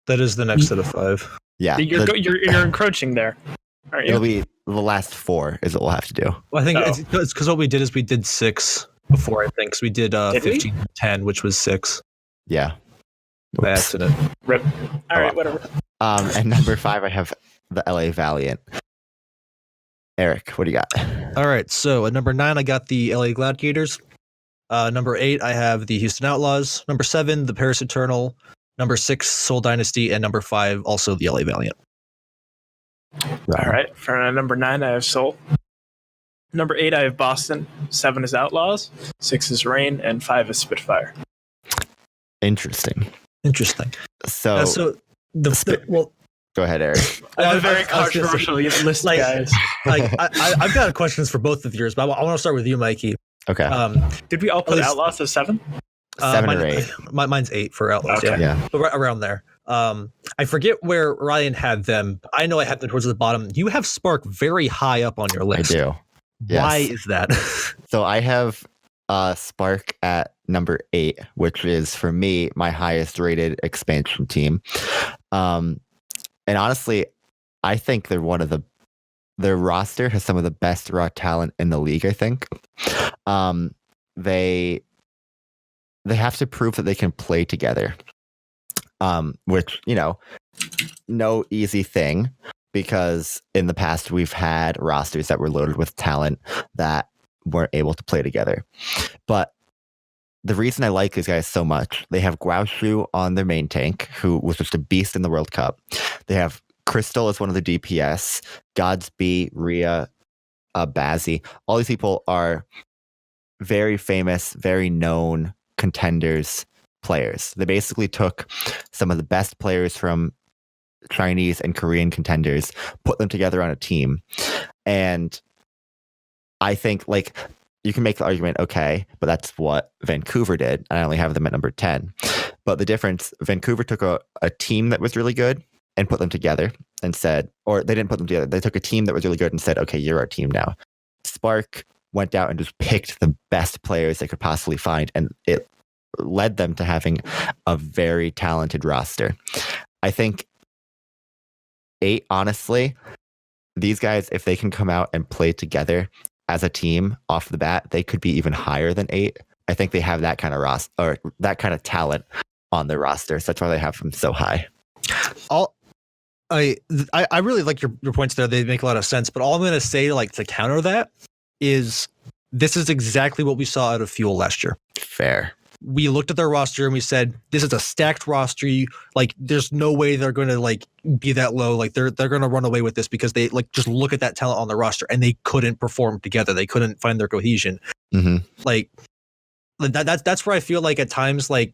That is the next set of 5. Yeah. You're encroaching there. Aren't you? It'll be the last 4 is what we'll have to do. Well, I think it's because what we did is we did 6 before, I think. So we did 15 and 10, which was 6 Yeah. by accident. Rip. All right, whatever. And number 5, I have the LA Valiant. Eric, what do you got? All right, so at number 9, I got the LA Gladiators. Number 8, I have the Houston Outlaws. Number 7, the Paris Eternal. Number 6, Seoul Dynasty. And number 5, also the LA Valiant. All right. For number 9, I have Seoul. Number 8, I have Boston. 7 is Outlaws. 6 is Reign. And 5 is Spitfire. Interesting. So well, go ahead, Eric. That's a very controversial list, like, guys. like I've got questions for both of yours, but I want to start with you, Mikey. Okay. Did we all put Outlaws as 7? 7 or 8. Mine's 8 for Outlaws. Okay. Yeah. So right around there. I forget where Ryan had them. I know I had them towards the bottom. You have Spark very high up on your list. I do. Yes. Why is that? So I have Spark at number 8, which is for me my highest rated expansion team. And honestly, I think they're their roster has some of the best raw talent in the league, I think. They have to prove that they can play together. Which, no easy thing, because in the past we've had rosters that were loaded with talent that weren't able to play together. But the reason I like these guys so much, they have Guaoshu on their main tank, who was just a beast in the World Cup. They have Crystal as one of the DPS, Godsby, Rhea, Bazzi. All these people are very famous, very known Contenders players. They basically took some of the best players from Chinese and Korean Contenders, put them together on a team. And I think, like, you can make the argument, okay, but that's what Vancouver did, and I only have them at number 10. But the difference, Vancouver took a team that was really good and put them together and said, or they didn't put them together, they took a team that was really good and said, okay, you're our team now. Spark went out and just picked the best players they could possibly find, and it led them to having a very talented roster. I think 8, honestly, these guys, if they can come out and play together as a team off the bat, they could be even higher than 8. I think they have that kind of roster, or that kind of talent on their roster. So that's why they have them so high. I really like your points there. They make a lot of sense. But all I'm going to say, like, to counter that is this is exactly what we saw out of Fuel last year. Fair. we looked at their roster and we said, this is a stacked roster. Like, there's no way they're going to like be that low. Like they're going to run away with this because they like just look at that talent on the roster and they couldn't perform together. They couldn't find their cohesion. Like that's where I feel like at times, like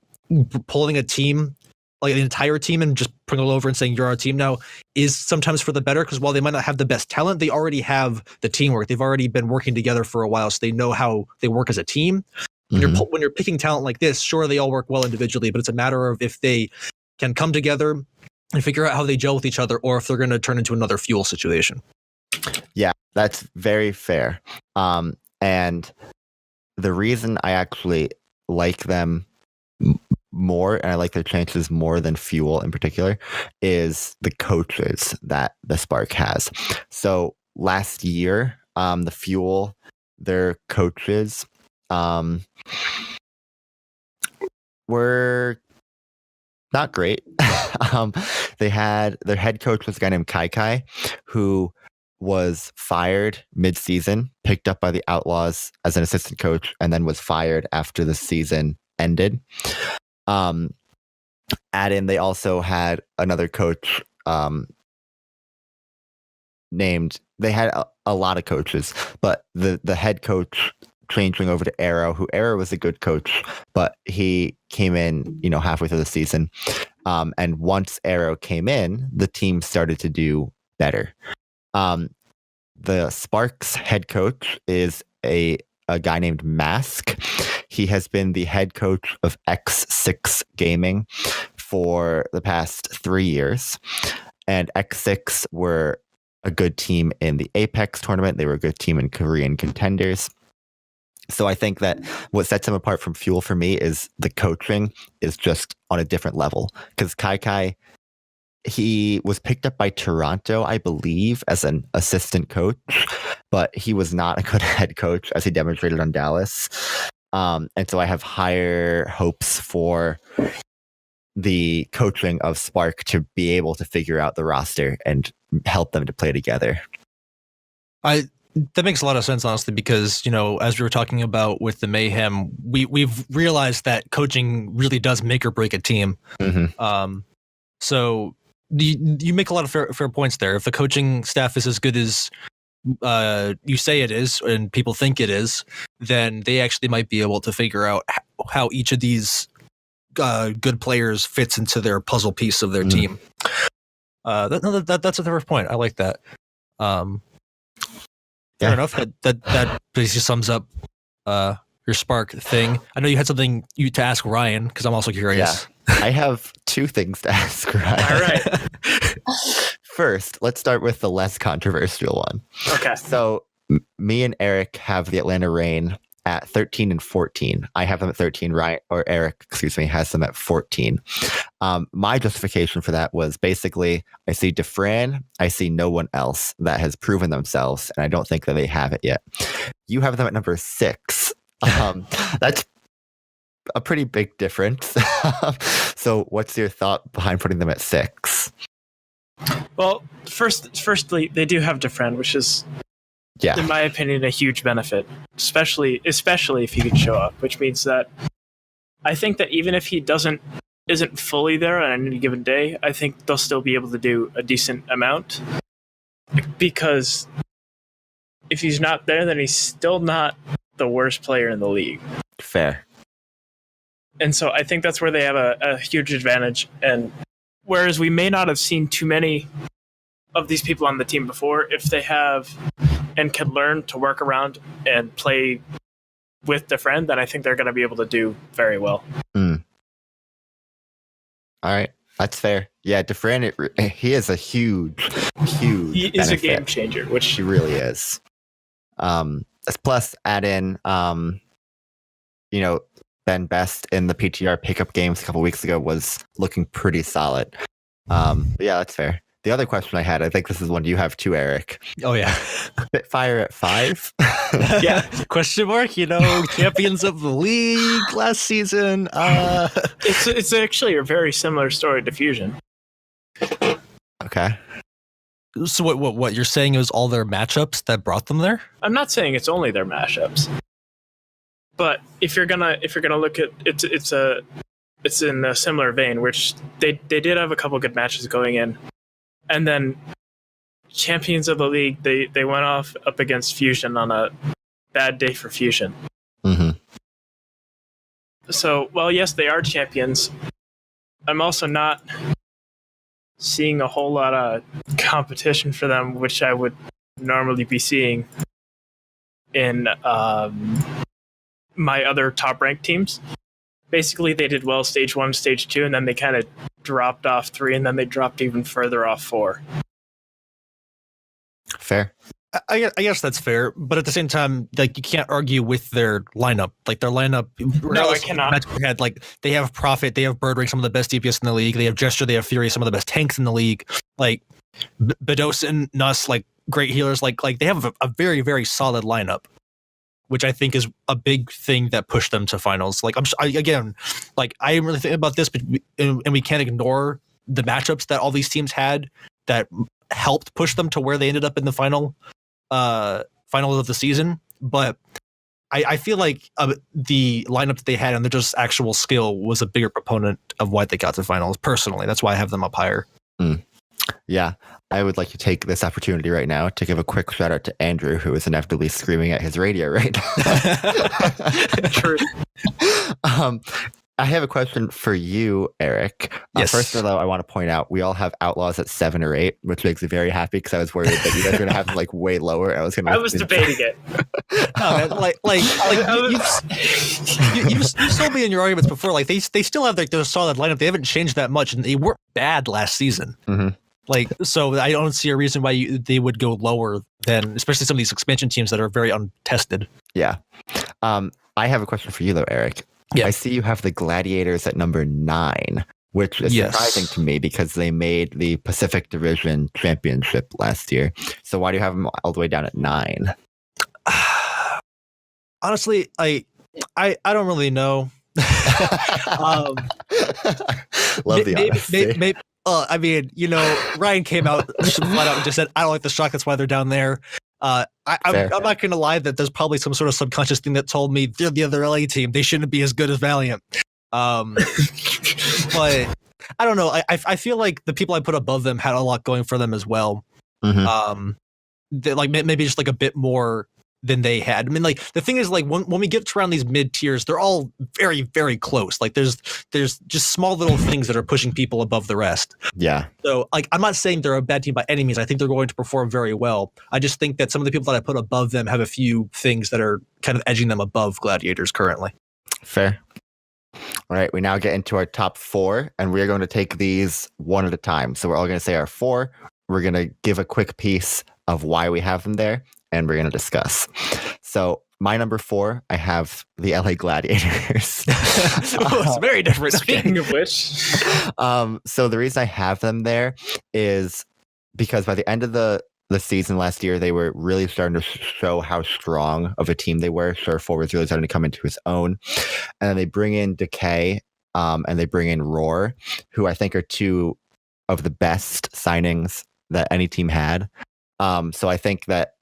pulling a team, like an entire team, and just putting it over and saying you're our team now is sometimes for the better, because while they might not have the best talent, they already have the teamwork. They've already been working together for a while, so they know how they work as a team. When you're picking talent like this, sure, they all work well individually, but it's a matter of if they can come together and figure out how they gel with each other, or if they're going to turn into another fuel situation. Yeah, that's very fair. And the reason I actually like them more, and I like their chances more than Fuel in particular, is the coaches that the Spark has. So last year, the Fuel, their coaches were not great. They had their head coach was a guy named Kai, who was fired mid-season, picked up by the Outlaws as an assistant coach, and then was fired after the season ended. Add in, they also had another coach named. They had a lot of coaches, but the head coach changing over to Arrow was a good coach, but he came in, halfway through the season. And once Arrow came in, the team started to do better. The Sparks head coach is a guy named Mask. He has been the head coach of X6 Gaming for the past 3 years. And X6 were a good team in the Apex tournament. They were a good team in Korean Contenders. So I think that what sets him apart from Fuel for me is the coaching is just on a different level. Because Kai, he was picked up by Toronto, I believe, as an assistant coach, but he was not a good head coach, as he demonstrated on Dallas. And so I have higher hopes for the coaching of Spark to be able to figure out the roster and help them to play together. That makes a lot of sense, honestly, because, as we were talking about with the Mayhem, we've realized that coaching really does make or break a team. So you make a lot of fair points there. If the coaching staff is as good as you say it is, and people think it is, then they actually might be able to figure out how each of these good players fits into their puzzle piece of their team. That's a fair point. I like that. Fair enough. That basically sums up your Spark thing. I know you had something to ask Ryan, because I'm also curious. Yeah, I have 2 things to ask Ryan. All right. First, let's start with the less controversial one. Okay. So me and Eric have the Atlanta Reign at 13 and 14. I have them at 13. Eric, has them at 14. My justification for that was basically, I see Defran, I see no one else that has proven themselves, and I don't think that they have it yet. You have them at number 6. That's a pretty big difference. So what's your thought behind putting them at 6? Well, firstly, they do have Defran, which is, in my opinion, a huge benefit, especially if he can show up, which means that I think that even if he isn't fully there on any given day, I think they'll still be able to do a decent amount, because if he's not there, then he's still not the worst player in the league. Fair. And so I think that's where they have a huge advantage. And whereas we may not have seen too many of these people on the team before, if they have and can learn to work around and play with the friend, then I think they're going to be able to do very well. All right, that's fair. Yeah, Defran, he is a huge He is benefit. a game changer, which he really is. Plus, add in, Ben Best in the PTR pickup games a couple weeks ago was looking pretty solid. But yeah, that's fair. The other question I had, I think this is one you have too, Eric. Oh, yeah. Spitfire at 5? Yeah. Question mark, champions of the league last season. It's actually a very similar story to Fusion. Okay. So what you're saying is all their matchups that brought them there? I'm not saying it's only their matchups. But if you're gonna look at it's in a similar vein, which they did have a couple good matches going in, and then champions of the league they went off up against Fusion on a bad day for Fusion. Mm-hmm. So, well, yes, they are champions. I'm also not seeing a whole lot of competition for them, which I would normally be seeing in my other top ranked teams. Basically, they did well stage 1, stage 2, and then they kind of dropped off 3, and then they dropped even further off 4. Fair. I guess that's fair, but at the same time, like you can't argue with their lineup. Like their lineup, No, I cannot. Like they have Prophet, they have Birdring, some of the best DPS in the league. They have Gesture, they have Fury, some of the best tanks in the league. Like Bedosin, Nuss, like great healers. Like they have a very, very solid lineup, which I think is a big thing that pushed them to finals. Like I didn't really think about this, but we can't ignore the matchups that all these teams had that helped push them to where they ended up in the finals of the season. But I feel like the lineup that they had and their just actual skill was a bigger proponent of why they got to finals. Personally, that's why I have them up higher. Yeah, I would like to take this opportunity right now to give a quick shout out to Andrew, who is inevitably screaming at his radio right now. True. I have a question for you, Eric. Yes. First of all, I want to point out we all have Outlaws at 7 or 8, which makes me very happy because I was worried that you guys were going to have them like way lower. I was debating it. No, man, you told me in your arguments before. Like they still have like their solid lineup. They haven't changed that much, and they weren't bad last season. Mm-hmm. Like so, I don't see a reason why they would go lower than, especially some of these expansion teams that are very untested. Yeah. I have a question for you though, Eric. Yeah. I see you have the Gladiators at number 9, which is surprising to me because they made the Pacific Division Championship last year. So why do you have them all the way down at 9? Honestly, I don't really know. Love the honesty. Maybe, I mean, Ryan came out flat out and just said, "I don't like the shock. That's why they're down there." I'm not going to lie that there's probably some sort of subconscious thing that told me they're the other LA team. They shouldn't be as good as Valiant. But I don't know. I feel like the people I put above them had a lot going for them as well. Mm-hmm. Maybe just like a bit more than they had. I mean, like the thing is, like when we get to around these mid tiers, they're all very, very close. Like there's just small little things that are pushing people above the rest. Yeah. So like I'm not saying they're a bad team by any means. I think they're going to perform very well. I just think that some of the people that I put above them have a few things that are kind of edging them above Gladiators currently. Fair. All right, we now get into our top 4, and we're going to take these one at a time. So we're all going to say our 4. We're going to give a quick piece of why we have them there, and we're going to discuss. So my number 4, I have the LA Gladiators. It's very different. Speaking of which. So the reason I have them there is because by the end of the season last year, they were really starting to show how strong of a team they were. Surf4 was really starting to come into his own. And then they bring in Decay and they bring in Roar, who I think are 2 of the best signings that any team had. So I think that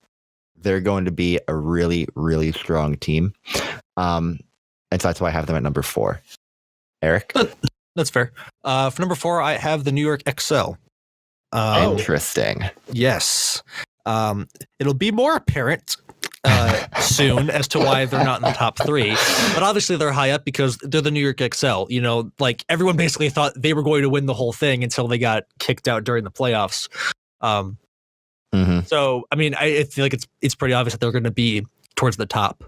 they're going to be a really, really strong team. And so that's why I have them at number 4. Eric? That's fair. For number 4, I have the New York XL. Interesting. Yes. It'll be more apparent soon as to why they're not in the top 3. But obviously they're high up because they're the New York XL. Like everyone basically thought they were going to win the whole thing until they got kicked out during the playoffs. Mm-hmm. So, I mean, I feel like it's pretty obvious that they're going to be towards the top.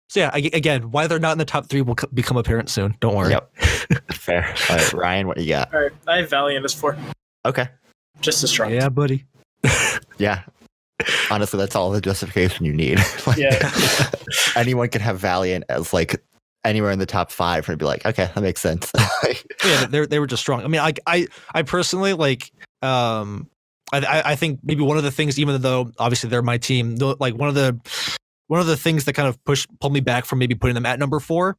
So yeah, again, why they're not in the top 3 will become apparent soon. Don't worry. Yep. Fair. All right, Ryan, what you got? All right, I have Valiant as 4. Okay. Just as strong. Yeah, buddy. Yeah. Honestly, that's all the justification you need. Yeah. Anyone can have Valiant as like anywhere in the top 5 and be like, okay, that makes sense. Yeah, they were just strong. I mean, I personally like. I think maybe one of the things, even though obviously they're my team, like one of the things that kind of pulled me back from maybe putting them at number 4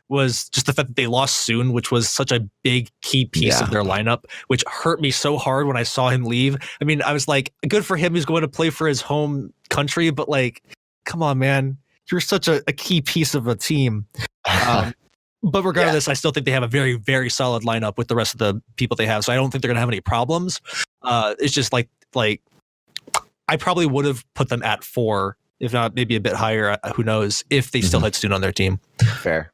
was just the fact that they lost Soon, which was such a big key piece of their lineup, which hurt me so hard when I saw him leave. I mean, I was like, good for him. He's going to play for his home country, but like, come on, man. you're such a key piece of a team. But regardless, I still think they have a very, very solid lineup with the rest of the people they have. So I don't think they're going to have any problems. It's just like I probably would have put them at 4, if not maybe a bit higher. Who knows, if they still had Student on their team. Fair.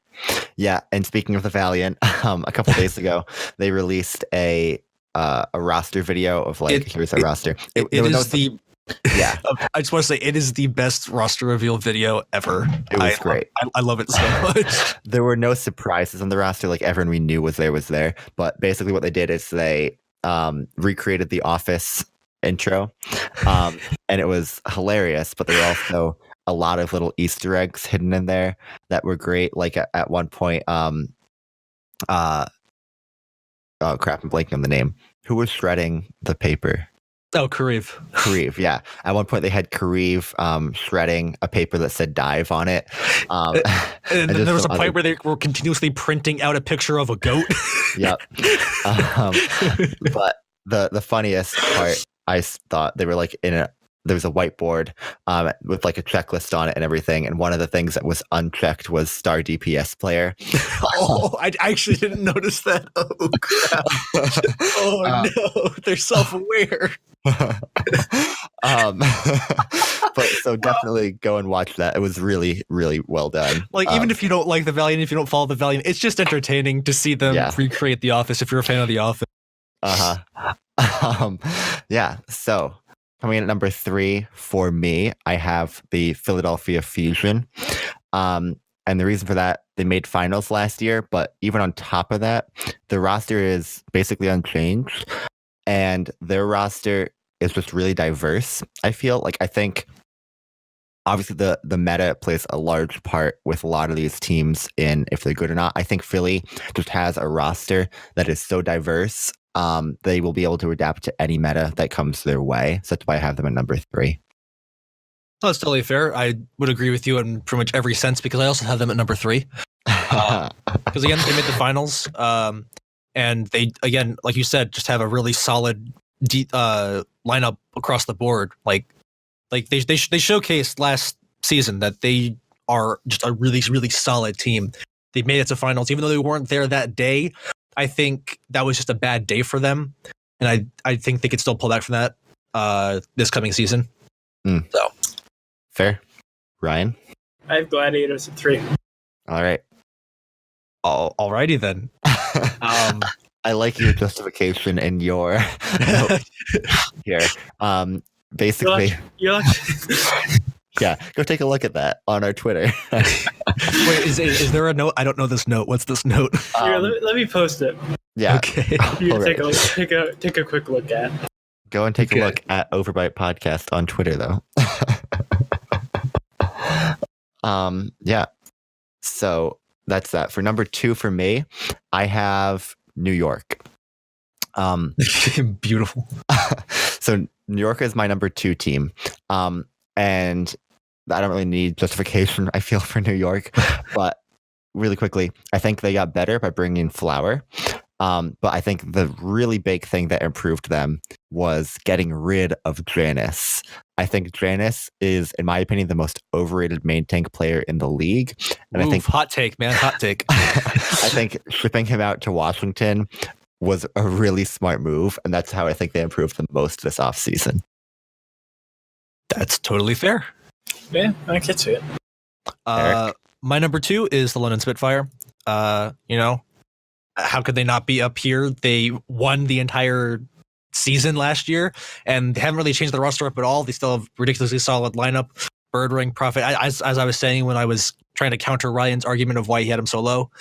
Yeah. And speaking of the Valiant, a couple days ago, they released a roster video of here's a roster. Yeah. I just want to say it is the best roster reveal video ever. It was great. I love it so much. There were no surprises on the roster. Like everyone we knew was there. But basically what they did is they recreated the Office intro. And it was hilarious, but there were also a lot of little Easter eggs hidden in there that were great. Like at one point, oh crap, I'm blanking on the name. Who was shredding the paper? Oh, Kareev, yeah. At one point, they had Kareev shredding a paper that said "dive" on it. And then there was a point where they were continuously printing out a picture of a goat. Yep. But the funniest part, I thought they were like there was a whiteboard with like a checklist on it and everything. And one of the things that was unchecked was star DPS player. Oh, I actually didn't notice that. Oh, crap. Oh, no. They're self-aware. But so definitely go and watch that. It was really, really well done. Like, even if you don't like the Valiant, if you don't follow the Valiant, it's just entertaining to see them recreate The Office if you're a fan of The Office. Yeah. So coming in at number 3 for me, I have the Philadelphia Fusion. And the reason for that, they made finals last year, but even on top of that, the roster is basically unchanged. And their roster is just really diverse. I think obviously the meta plays a large part with a lot of these teams in if they're good or not. I think Philly just has a roster that is so diverse. They will be able to adapt to any meta that comes their way. So that's why I have them at number 3. That's totally fair. I would agree with you in pretty much every sense because I also have them at number 3. Because again, they made the finals. And they, again, like you said, just have a really solid lineup across the board. Like they showcased last season that they are just a really, really solid team. They made it to finals, even though they weren't there that day. I think that was just a bad day for them, and I think they could still pull back from that this coming season. So fair, Ryan. I have Gladiators at 3. All right. Alrighty then. I like your justification and your here. Basically, you'll yeah, go take a look at that on our Twitter. Wait, is there a note? I don't know this note. What's this note? Here, let me post it. Yeah. Okay. You take a quick look at. Go and take a look at OverByte Podcast on Twitter, though. Yeah. So that's that. For number 2 for me, I have New York. Beautiful. So New York is my number 2 team. And I don't really need justification, I feel, for New York. But really quickly, I think they got better by bringing in Flower. But I think the really big thing that improved them was getting rid of Janice. I think Janice is, in my opinion, the most overrated main tank player in the league. And I think hot take, man, hot take. I think shipping him out to Washington was a really smart move, and that's how I think they improved the most this offseason. That's totally fair. Yeah, I get to it. My number 2 is the London Spitfire. How could they not be up here? They won the entire season last year, and they haven't really changed the roster up at all. They still have ridiculously solid lineup. Birdring, Prophet. As I was saying when I was trying to counter Ryan's argument of why he had him so low,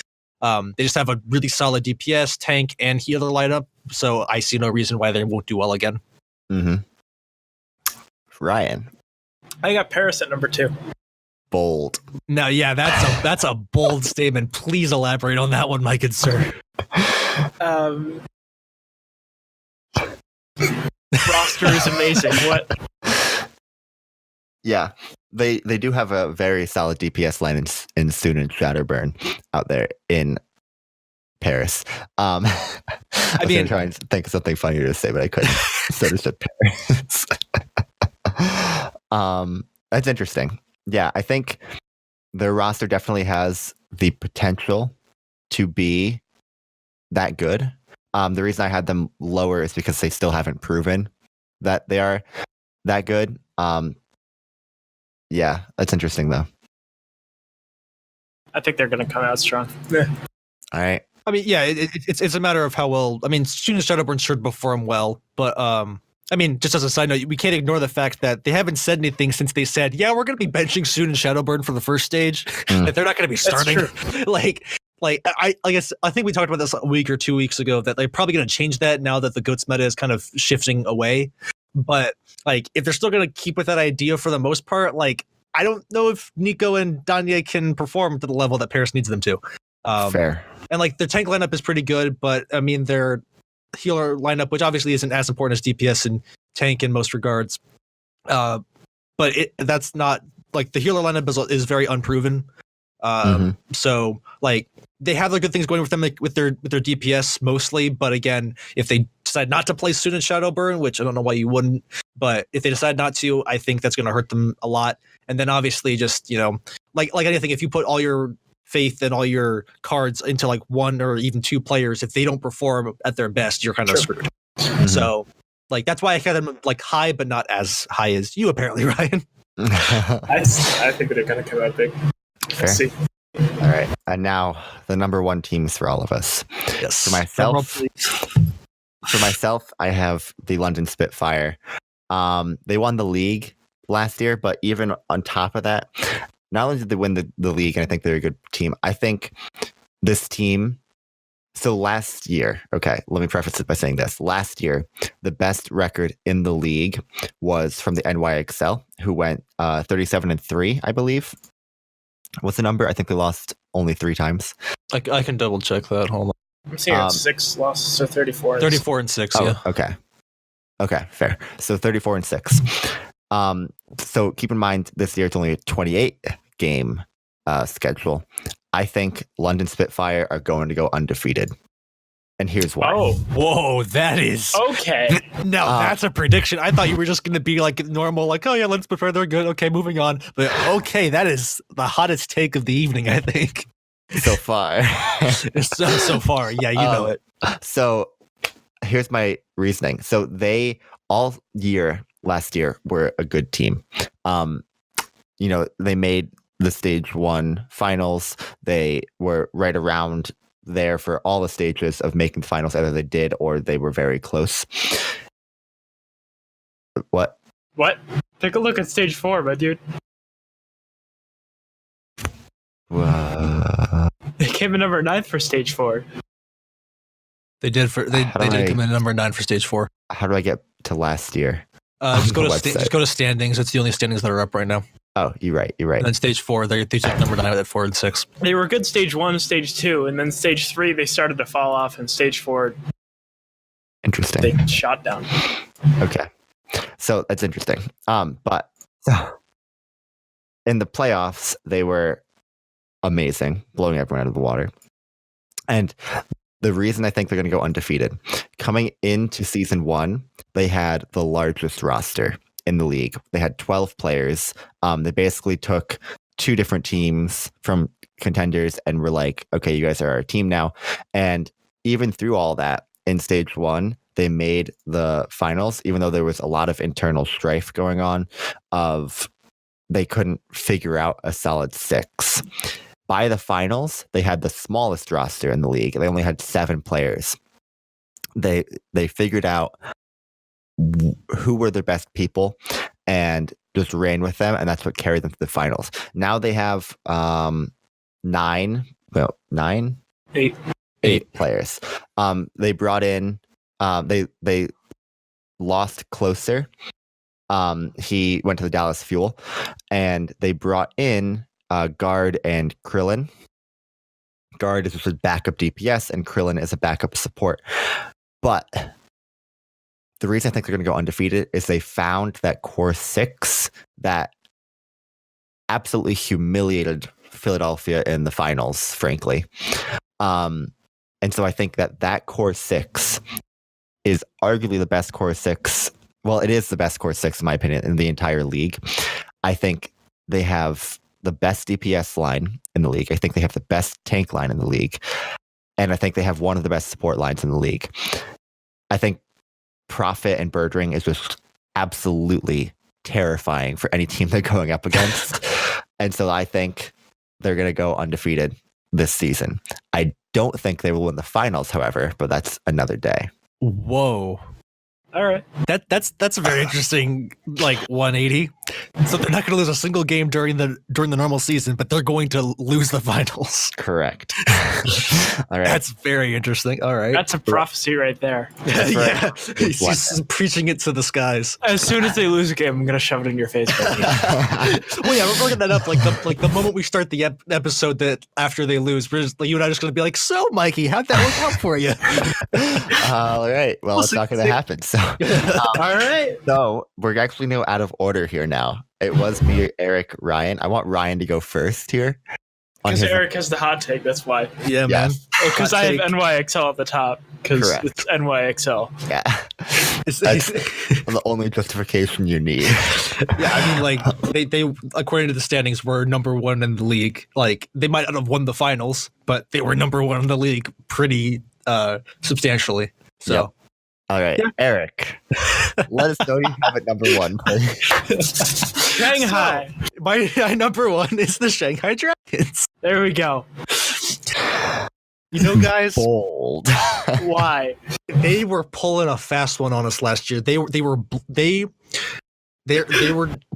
they just have a really solid DPS, tank, and healer lineup. So I see no reason why they won't do well again. Mm-hmm. Ryan. I got Paris at number 2. Bold. No, yeah, that's a bold statement. Please elaborate on that one, my good sir. Roster is amazing. What? Yeah, they do have a very solid DPS line in Student Shatterburn out there in Paris. I mean, trying to think of something funnier to say, but I couldn't. So I just said Paris. That's interesting. Yeah, I think their roster definitely has the potential to be that good. The reason I had them lower is because they still haven't proven that they are that good. Yeah, that's interesting though. I think they're going to come out strong. All right. I mean, yeah, it's a matter of how well. I mean, Student Shadowburn should perform well, but I mean, just as a side note, we can't ignore the fact that they haven't said anything since they said, "Yeah, we're going to be benching Student Shadowburn for the first stage." That they're not going to be starting. I guess I think we talked about this a week or 2 weeks ago that they're probably going to change that now that the GOATS meta is kind of shifting away. But like, if they're still going to keep with that idea for the most part, like, I don't know if Nico and Danye can perform to the level that Paris needs them to. Fair. And like their tank lineup is pretty good, but I mean their healer lineup, which obviously isn't as important as DPS and tank in most regards, but that's not like the healer lineup is very unproven. So like they have the good things going with them, like, with their DPS mostly, but again, if they decide not to play Student Shadowburn, which I don't know why you wouldn't, but if they decide not to, I think that's going to hurt them a lot. And then obviously just, like anything, if you put all your faith and all your cards into like one or even two players, if they don't perform at their best, you're kind of screwed. So like that's why I had them like high, but not as high as you apparently, Ryan. I think they're going to come out big. Fair. Let's see. All right, and now the number one teams for all of us. Yes. For myself, I have the London Spitfire. They won the league last year, but even on top of that, not only did they win the league, and I think they're a good team, I think this team. So last year, okay, let me preface it by saying this. Last year, the best record in the league was from the NYXL, who went 37-3, I believe. What's the number? I think they lost only 3 times. I can double check that. Hold on. I'm seeing 6 losses, so 34. 34-6, Oh, yeah. Okay, fair. So 34-6. So keep in mind, this year it's only a 28 game schedule. I think London Spitfire are going to go undefeated. And here's why. Oh, whoa, that is okay. No, that's a prediction. I thought you were just going to be like normal, like, oh yeah, let's prefer they're good. Okay, moving on. But okay, that is the hottest take of the evening, I think. So far. so far, yeah, you know it. So here's my reasoning. So they all year last year were a good team. They made the stage 1 finals. They were right around there for all the stages of making the finals. Either they did or they were very close. What? Take a look at stage 4, my dude. They came in number 9 for stage 4. They did come in number 9 for stage 4. How do I get to last year? Just go to standings. It's the only standings that are up right now. Oh, you're right. And then stage 4, they took number 9 at 4 and 6. They were good stage 1, stage 2, and then stage 3 they started to fall off, and stage 4 interesting. They shot down. Okay, so that's interesting. But in the playoffs, they were amazing, blowing everyone out of the water. And the reason I think they're going to go undefeated, coming into season 1, they had the largest roster in the league. They had 12 players. They basically took 2 different teams from contenders and were like, okay, you guys are our team now. And even through all that, in stage 1, they made the finals, even though there was a lot of internal strife going on of they couldn't figure out a solid 6. By the finals, they had the smallest roster in the league. They only had 7 players. They figured out who were their best people and just ran with them, and that's what carried them to the finals. Now they have 8 players. They brought in they lost Closer. He went to the Dallas Fuel, and they brought in Guard and Krillin. Guard is just a backup DPS, and Krillin is a backup support. But the reason I think they're going to go undefeated is they found that core 6 that absolutely humiliated Philadelphia in the finals, frankly. And so I think that core 6 is arguably the best core 6. Well, it is the best core 6, in my opinion, in the entire league. I think they have the best DPS line in the league. I think they have the best tank line in the league. And I think they have one of the best support lines in the league. I think Prophet and Birdring is just absolutely terrifying for any team they're going up against. And so I think they're going to go undefeated this season. I don't think they will win the finals, however, but that's another day. Whoa. All right. That's a very interesting 180. So they're not going to lose a single game during the normal season, but they're going to lose the finals. Correct. All right. That's very interesting. All right. That's a prophecy right there. Yeah. He's preaching it to the skies. As soon as they lose a game, I'm gonna shove it in your face. Well, yeah, we're bringing that up the moment we start the episode that after they lose, we're just, you and I are just going to be like, so Mikey, how'd that work out for you? All right. Well, it's not going to happen. So, all right. So we're actually now out of order here now. It was me, Eric, Ryan. I want Ryan to go first here. Because Eric has the hot take, that's why. Yeah, man. Because I have NYXL at the top. Because it's NYXL. Yeah. That's the only justification you need. Yeah, I mean, they according to the standings were number one in the league. They might not have won the finals, but they were number one in the league pretty substantially. So. Yep. All right, yeah. Eric, let us know you have it number one, please. Shanghai. So, my number one is the Shanghai Dragons. There we go. You know, guys, bold. Why? They were pulling a fast one on us last year. They were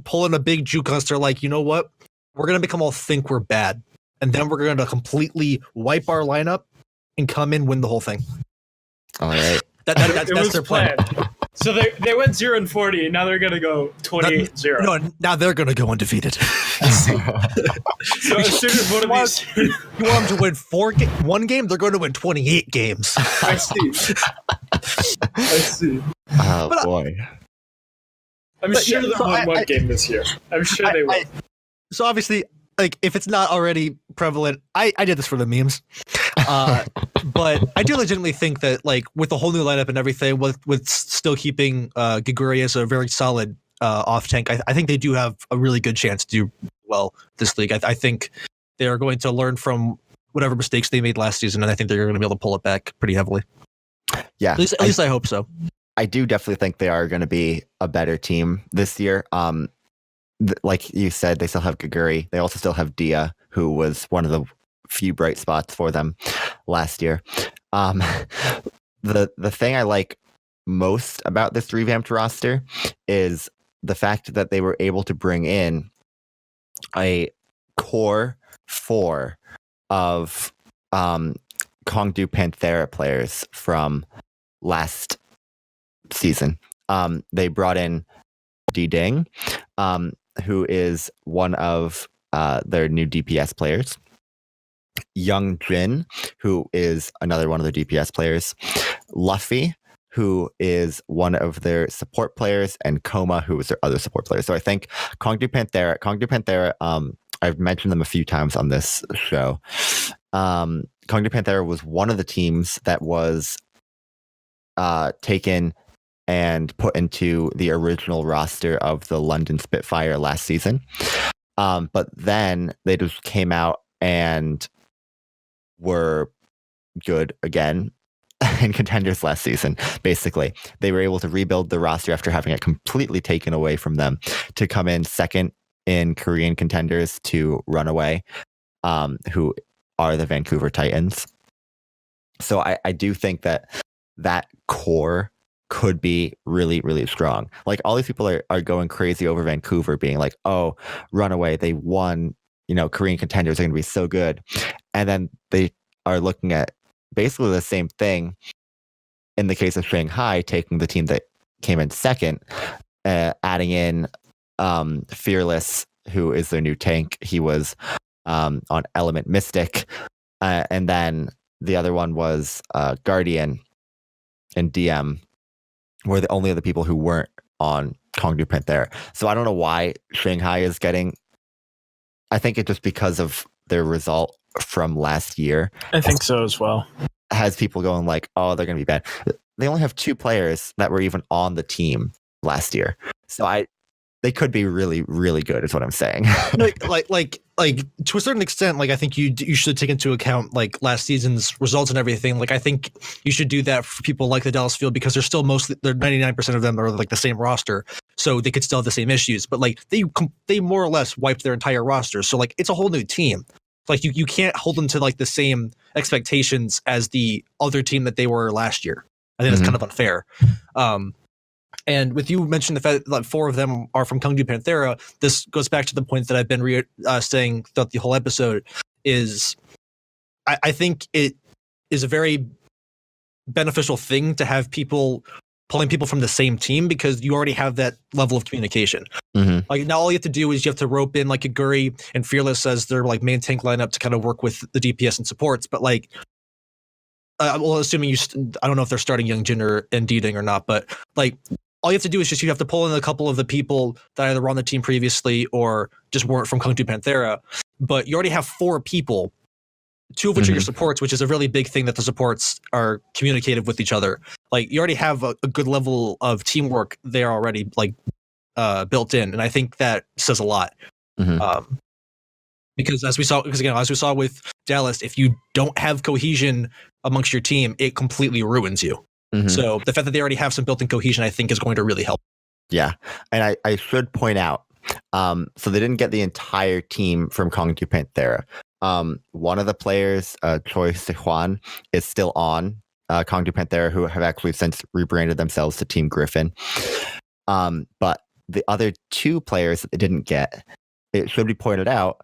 pulling a big juke on us. They're like, you know what? We're gonna make them all think we're bad, and then we're gonna completely wipe our lineup and come in, win the whole thing. All right. That's their plan. So they went 0-40, and now they're gonna go 28-0. No, now they're gonna go undefeated. So as soon as one of these, you want them to win one game, they're going to win 28 games. I see. Oh boy. I'm sure they'll win one game this year. I'm sure they will. So obviously, if it's not already prevalent, I did this for the memes. But I do legitimately think that with the whole new lineup and everything, with still keeping Giguri as a very solid off tank, I think they do have a really good chance to do well this league. I think they are going to learn from whatever mistakes they made last season, and I think they're going to be able to pull it back pretty heavily. Yeah, at least I hope so. I do definitely think they are going to be a better team this year. Like you said, they still have Giguri. They also still have Dia, who was one of the few bright spots for them last year. The thing I like most about this revamped roster is the fact that they were able to bring in a core 4 of Kongdu Panthera players from last season. They brought in Ding, who is one of their new DPS players. Young Jin, who is another one of their DPS players. Luffy, who is one of their support players, and Koma, who is their other support player. So I think Kongdu Panthera, I've mentioned them a few times on this show. Kongdu Panthera was one of the teams that was taken and put into the original roster of the London Spitfire last season. But then they just came out and were good again in contenders last season. Basically, they were able to rebuild the roster after having it completely taken away from them to come in second in Korean contenders to Runaway, who are the Vancouver Titans. So I do think that core could be really, really strong. All these people are going crazy over Vancouver being like, oh, Runaway, they won, Korean contenders are going to be so good. And then they are looking at basically the same thing in the case of Shanghai, taking the team that came in second, adding in Fearless, who is their new tank. He was on Element Mystic. And then the other one was Guardian and DM were the only other people who weren't on Kongdu Panthera. So I don't know why Shanghai is getting... I think it's just because of their result from last year. I think so as well. Has people going oh, they're going to be bad. They only have 2 players that were even on the team last year. So they could be really, really good is what I'm saying. like to a certain extent, like I think you should take into account like last season's results and everything. Like I think you should do that for people like the Dallas Field because they're 99% of them are like the same roster, so they could still have the same issues. But like they more or less wiped their entire roster, so like it's a whole new team. Like you can't hold them to like the same expectations as the other team that they were last year. I think that's kind of unfair. And with you mentioned the fact that like 4 of them are from Kungju Panthera, this goes back to the point that I've been saying throughout the whole episode is I think it is a very beneficial thing to have people pulling people from the same team because you already have that level of communication. Like now all you have to do is you have to rope in like Aguri and Fearless as their like main tank lineup to kind of work with the DPS and supports. But like, well, assuming I don't know if they're starting Youngjin and Deeding or not, but like all you have to do is you have to pull in a couple of the people that either were on the team previously or just weren't from Kungju Panthera. But you already have 4 people, 2 of which are your supports, which is a really big thing that the supports are communicative with each other. Like you already have a good level of teamwork there already, like built in, and I think that says a lot. Because as we saw with Dallas, if you don't have cohesion amongst your team, it completely ruins you. So the fact that they already have some built-in cohesion, I think, is going to really help. Yeah, and I should point out, so they didn't get the entire team from Kongju Panthera. One of the players, Choi Sehwan, is still on Kongju Panthera, who have actually since rebranded themselves to Team Griffin. But the other 2 players that they didn't get, it should be pointed out,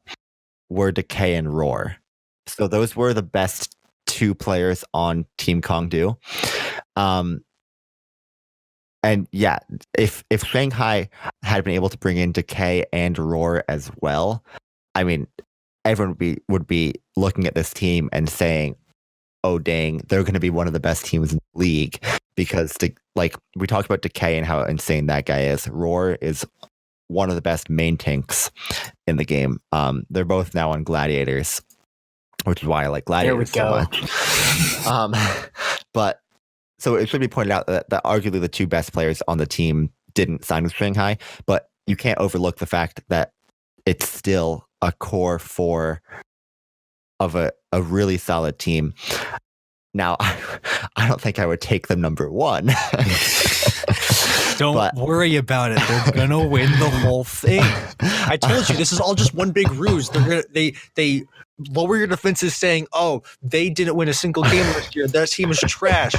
were Decay and Roar. So those were the best 2 players on Team Kongdu. And yeah, if Shanghai had been able to bring in Decay and Roar as well, I mean, everyone would be looking at this team and saying, oh dang, they're going to be one of the best teams in the league because like we talked about Decay and how insane that guy is. Roar is one of the best main tanks in the game. They're both now on Gladiators, which is why I like Gladiators so much. But so it should be pointed out that arguably the 2 best players on the team didn't sign with Shanghai, but you can't overlook the fact that it's still a core 4 of a really solid team. Now, I don't think I would take them number 1. Don't worry about it. They're gonna win the whole thing. I told you this is all just one big ruse. They lower your defenses, saying, "Oh, they didn't win a single game last year. Their team is trash."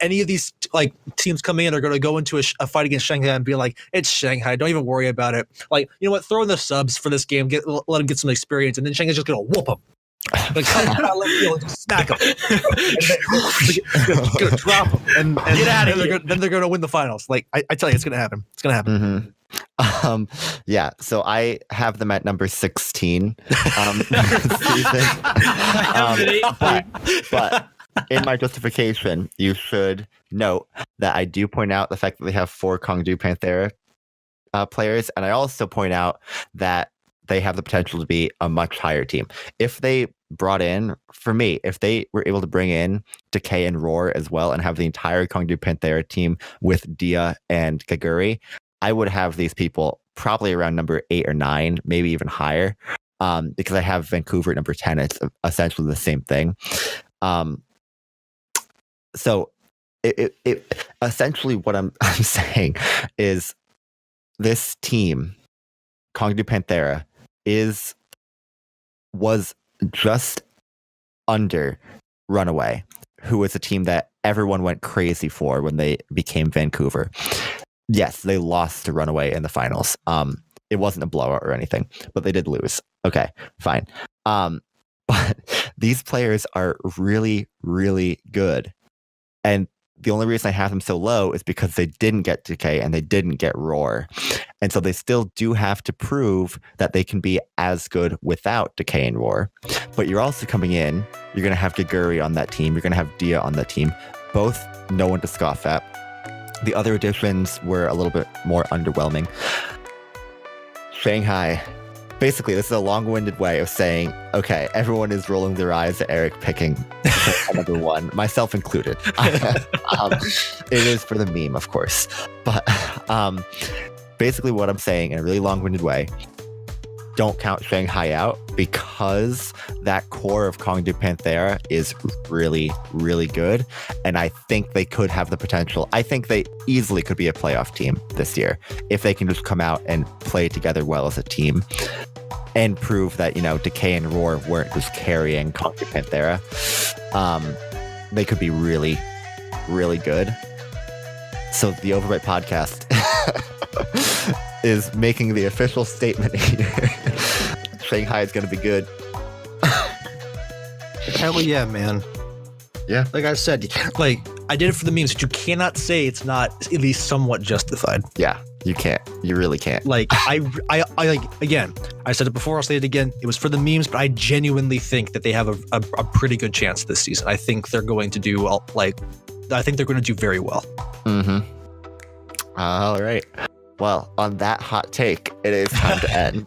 Any of these like teams coming in are going to go into a fight against Shanghai and be like, "It's Shanghai. Don't even worry about it." Like, you know what? Throw in the subs for this game. Let them get some experience, and then Shanghai's just going to whoop them. Like, smack them. Gonna drop them and get out of here. Then they're gonna win the finals. Like I tell you, it's gonna happen. It's gonna happen. Yeah. So I have them at number 16. But in my justification, you should note that I do point out the fact that they have 4 Kongju Panthera players, and I also point out that they have the potential to be a much higher team. If they if they were able to bring in Decay and Roar as well and have the entire Kongju Panthera team with Dia and Kaguri, I would have these people probably around number 8 or 9, maybe even higher, because I have Vancouver at number 10. It's essentially the same thing. So it essentially what I'm saying is this team, Kongju Panthera, was just under Runaway, who was a team that everyone went crazy for when they became Vancouver. Yes, they lost to Runaway in the finals. It wasn't a blowout or anything, but they did lose. Okay, fine. But these players are really, really good. And the only reason I have them so low is because they didn't get Decay and they didn't get Roar. And so they still do have to prove that they can be as good without Decay and Roar. But you're also coming in, you're going to have Gaguri on that team, you're going to have Dia on that team. Both no one to scoff at. The other additions were a little bit more underwhelming. Shanghai, basically, this is a long-winded way of saying, okay, everyone is rolling their eyes at Eric picking number 1, myself included. It is for the meme, of course. But basically what I'm saying in a really long-winded way, don't count Shanghai out because that core of Kongdu Panthera is really, really good. And I think they could have the potential. I think they easily could be a playoff team this year if they can just come out and play together well as a team and prove that, Decay and Roar weren't just carrying Kongdu Panthera. They could be really, really good. So the OverByte podcast is making the official statement here. Shanghai is going to be good. Hell yeah, man. Yeah. Like I said, I did it for the memes, but you cannot say it's not at least somewhat justified. Yeah, you can't. You really can't. Again, I said it before, I'll say it again. It was for the memes, but I genuinely think that they have a pretty good chance this season. I think they're going to do well. I think they're going to do very well. Mm-hmm. All right. Well, on that hot take, it is time to end.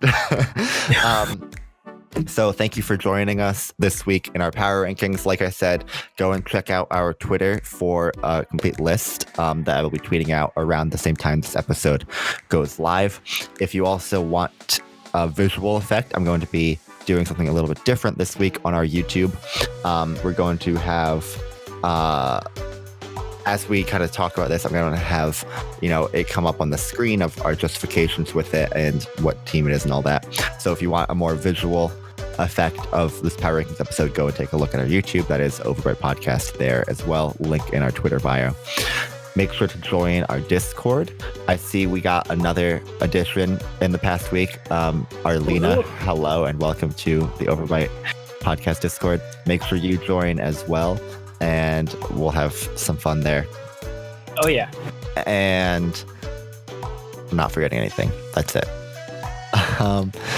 So thank you for joining us this week in our power rankings. Like I said, go and check out our Twitter for a complete list that I will be tweeting out around the same time this episode goes live. If you also want a visual effect, I'm going to be doing something a little bit different this week on our YouTube. We're going to have... as we kind of talk about this, I'm going to have, it come up on the screen of our justifications with it and what team it is and all that. So if you want a more visual effect of this Power Rankings episode, go and take a look at our YouTube. That is OverByte Podcast there as well. Link in our Twitter bio. Make sure to join our Discord. I see we got another addition in the past week. Arlena, hello and welcome to the OverByte Podcast Discord. Make sure you join as well, and we'll have some fun there. Oh, yeah. And I'm not forgetting anything. That's it.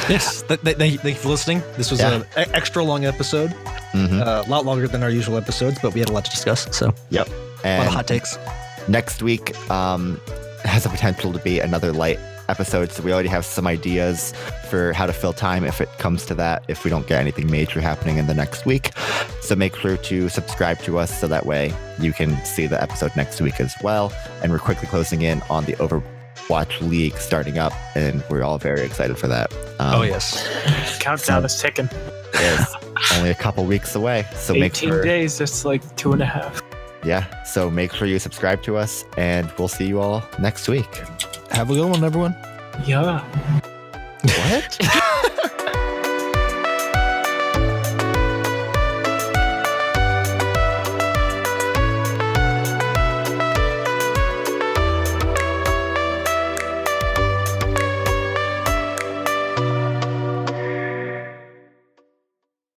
Yes, thank you for listening. This was an extra long episode. Mm-hmm. A lot longer than our usual episodes, but we had a lot to discuss. So, yep. And a lot of hot takes. Next week has the potential to be another light episode, so we already have some ideas for how to fill time if it comes to that, if we don't get anything major happening in the next week. So make sure to subscribe to us so that way you can see the episode next week as well. And we're quickly closing in on the Overwatch League starting up, and we're all very excited for that. Oh yes, countdown is ticking. It's only a couple weeks away, so 18 make sure days. That's like 2.5. Yeah, so make sure you subscribe to us, and we'll see you all next week. Have a good one, everyone. Yeah. What?